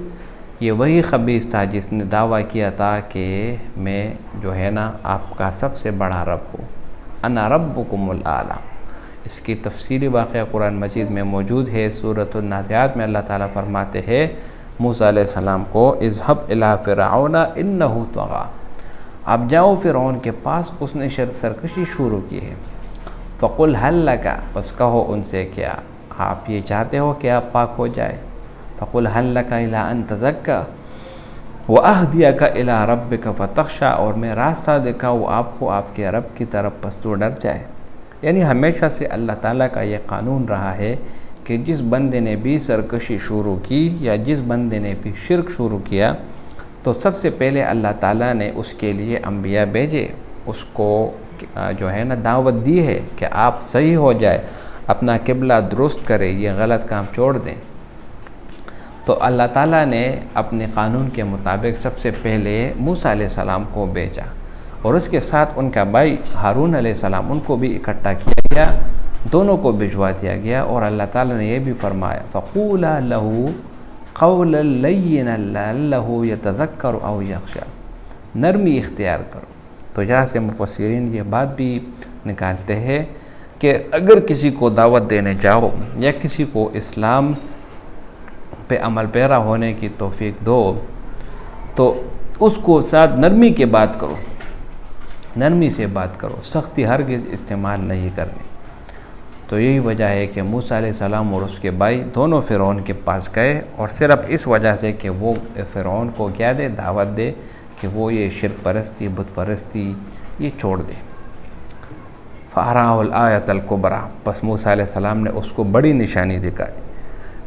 یہ وہی خبیث تھا جس نے دعویٰ کیا تھا کہ میں جو ہے نا آپ کا سب سے بڑا رب ہوں، انا ربکم الاعلی۔ اس کی تفصیلی واقعہ قرآن مجید میں موجود ہے۔ سورۃ النازعات میں اللہ تعالیٰ فرماتے ہیں موسیٰ علیہ السلام کو، اذهب الی فرعون انہ طغی، آپ جاؤ فرعون کے پاس، اس نے سرکشی شروع کی ہے۔ فقل هل لک، بس کہو ان سے کیا آپ یہ چاہتے ہو کہ آپ پاک ہو جائے؟ فقل هل لک الی ان تزکی واہدیک الی ربک فتخشی، اور میں راستہ دکھاؤں آپ کو آپ کے رب کی طرف پس تو ڈر جائے۔ یعنی ہمیشہ سے اللہ تعالیٰ کا یہ قانون رہا ہے کہ جس بندے نے بھی سرکشی شروع کی یا جس بندے نے بھی شرک شروع کیا تو سب سے پہلے اللہ تعالیٰ نے اس کے لیے انبیاء بھیجے، اس کو جو ہے نا دعوت دی ہے کہ آپ صحیح ہو جائے، اپنا قبلہ درست کرے، یہ غلط کام چھوڑ دیں۔ تو اللہ تعالیٰ نے اپنے قانون کے مطابق سب سے پہلے موسیٰ علیہ السلام کو بھیجا، اور اس کے ساتھ ان کا بھائی ہارون علیہ السلام، ان کو بھی اکٹھا کیا گیا، دونوں کو بھجوا دیا گیا، اور اللہ تعالیٰ نے یہ بھی فرمایا فَقُولَا لَهُ قَوْلًا لَيِّنًا لَعَلَّهُ يَتَذَكَّرُ أَوْ يَخْشَىٰ، نرمی اختیار کرو۔ تو یہاں سے مفسرین یہ بات بھی نکالتے ہیں کہ اگر کسی کو دعوت دینے جاؤ یا کسی کو اسلام پہ عمل پیرا ہونے کی توفیق دو تو اس کو ساتھ نرمی کے بات کرو، نرمی سے بات کرو، سختی ہرگز استعمال نہیں کرنی۔ تو یہی وجہ ہے کہ موسیٰ علیہ السلام اور اس کے بھائی دونوں فرعون کے پاس گئے، اور صرف اس وجہ سے کہ وہ فرعون کو کیا دے، دعوت دے کہ وہ یہ شرک پرستی، بت پرستی یہ چھوڑ دے۔ فَأَرَاهُ الْآيَةَ الْكُبْرَىٰ، پس موسیٰ علیہ السلام نے اس کو بڑی نشانی دکھائی۔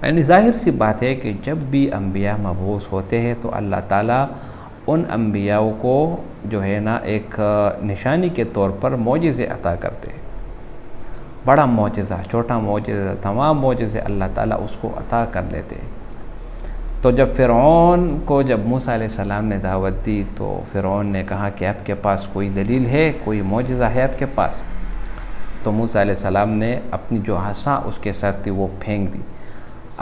یعنی ظاہر سی بات ہے کہ جب بھی انبیاء مبعوث ہوتے ہیں تو اللہ تعالیٰ ان انبیاء کو جو ہے نا ایک نشانی کے طور پر معجزے عطا کرتے ہیں، بڑا معجزہ، چھوٹا معجزہ، تمام معجزے اللہ تعالیٰ اس کو عطا کر دیتے ہیں۔ تو جب فرعون کو جب موسیٰ علیہ السلام نے دعوت دی تو فرعون نے کہا کہ آپ کے پاس کوئی دلیل ہے، کوئی معجزہ ہے آپ کے پاس؟ تو موسیٰ علیہ السلام نے اپنی جو عصا اس کے ساتھ تھی وہ پھینک دی۔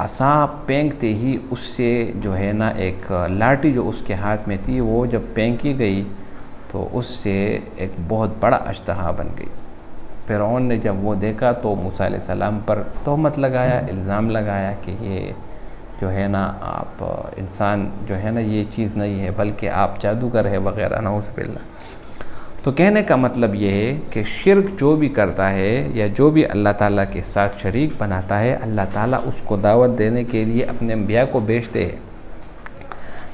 عصا پھینکتے ہی اس سے جو ہے نا ایک لاٹھی جو اس کے ہاتھ میں تھی وہ جب پھینکی گئی تو اس سے ایک بہت بڑا اژدہا بن گئی۔ فرعون نے جب وہ دیکھا تو موسیٰ علیہ السلام پر تہمت لگایا، الزام لگایا کہ یہ جو ہے نا آپ انسان جو ہے نا یہ چیز نہیں ہے بلکہ آپ جادوگر ہے وغیرہ، نعوذ باللہ۔ تو کہنے کا مطلب یہ ہے کہ شرک جو بھی کرتا ہے یا جو بھی اللہ تعالیٰ کے ساتھ شریک بناتا ہے، اللہ تعالیٰ اس کو دعوت دینے کے لیے اپنے انبیاء کو بھیجتے ہیں،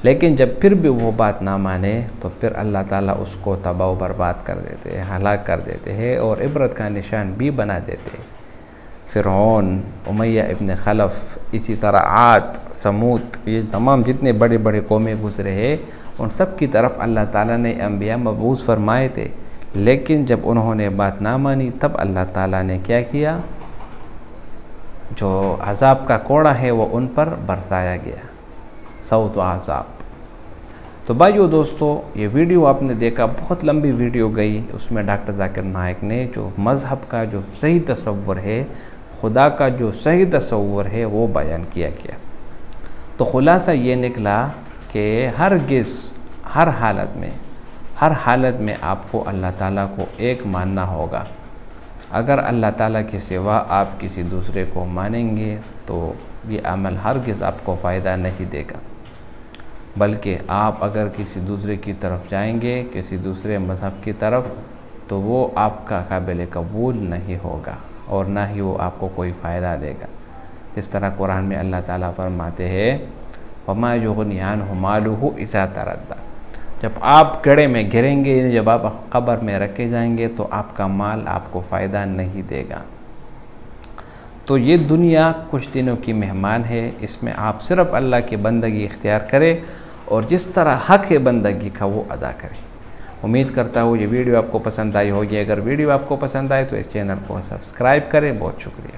لیکن جب پھر بھی وہ بات نہ مانے تو پھر اللہ تعالیٰ اس کو تباہ و برباد کر دیتے ہیں، ہلاک کر دیتے ہیں اور عبرت کا نشان بھی بنا دیتے ہیں۔ فرعون، امیہ ابن خلف، اسی طرح عاد، سمود، یہ تمام جتنے بڑے بڑے قومیں گزرے ہیں ان سب کی طرف اللہ تعالیٰ نے انبیاء مبعوث فرمائے تھے، لیکن جب انہوں نے بات نہ مانی تب اللہ تعالیٰ نے کیا کیا، جو عذاب کا کوڑا ہے وہ ان پر برسایا گیا، صوت و عذاب۔ تو بھائیو دوستو، یہ ویڈیو آپ نے دیکھا، بہت لمبی ویڈیو گئی، اس میں ڈاکٹر ذاکر نائک نے جو مذہب کا جو صحیح تصور ہے، خدا کا جو صحیح تصور ہے وہ بیان کیا گیا۔ تو خلاصہ یہ نکلا کہ ہرگز ہر حالت میں آپ کو اللہ تعالیٰ کو ایک ماننا ہوگا۔ اگر اللہ تعالیٰ کے سوا آپ کسی دوسرے کو مانیں گے تو یہ عمل ہرگز آپ کو فائدہ نہیں دے گا، بلکہ آپ اگر کسی دوسرے کی طرف جائیں گے، کسی دوسرے مذہب کی طرف، تو وہ آپ کا قابل قبول نہیں ہوگا اور نہ ہی وہ آپ کو کوئی فائدہ دے گا۔ جس طرح قرآن میں اللہ تعالیٰ فرماتے ہیں وَمَا يُغْنِي عَنْهُ مَالُهُ إِذَا تَرَدَّى، جب آپ گڑھے میں گریں گے، جب آپ قبر میں رکھے جائیں گے تو آپ کا مال آپ کو فائدہ نہیں دے گا۔ تو یہ دنیا کچھ دنوں کی مہمان ہے، اس میں آپ صرف اللہ کی بندگی اختیار کریں اور جس طرح حق ہے بندگی کا وہ ادا کریں۔ امید کرتا ہوں یہ ویڈیو آپ کو پسند آئی ہوگی۔ اگر ویڈیو آپ کو پسند آئے تو اس چینل کو سبسکرائب کریں۔ بہت شکریہ۔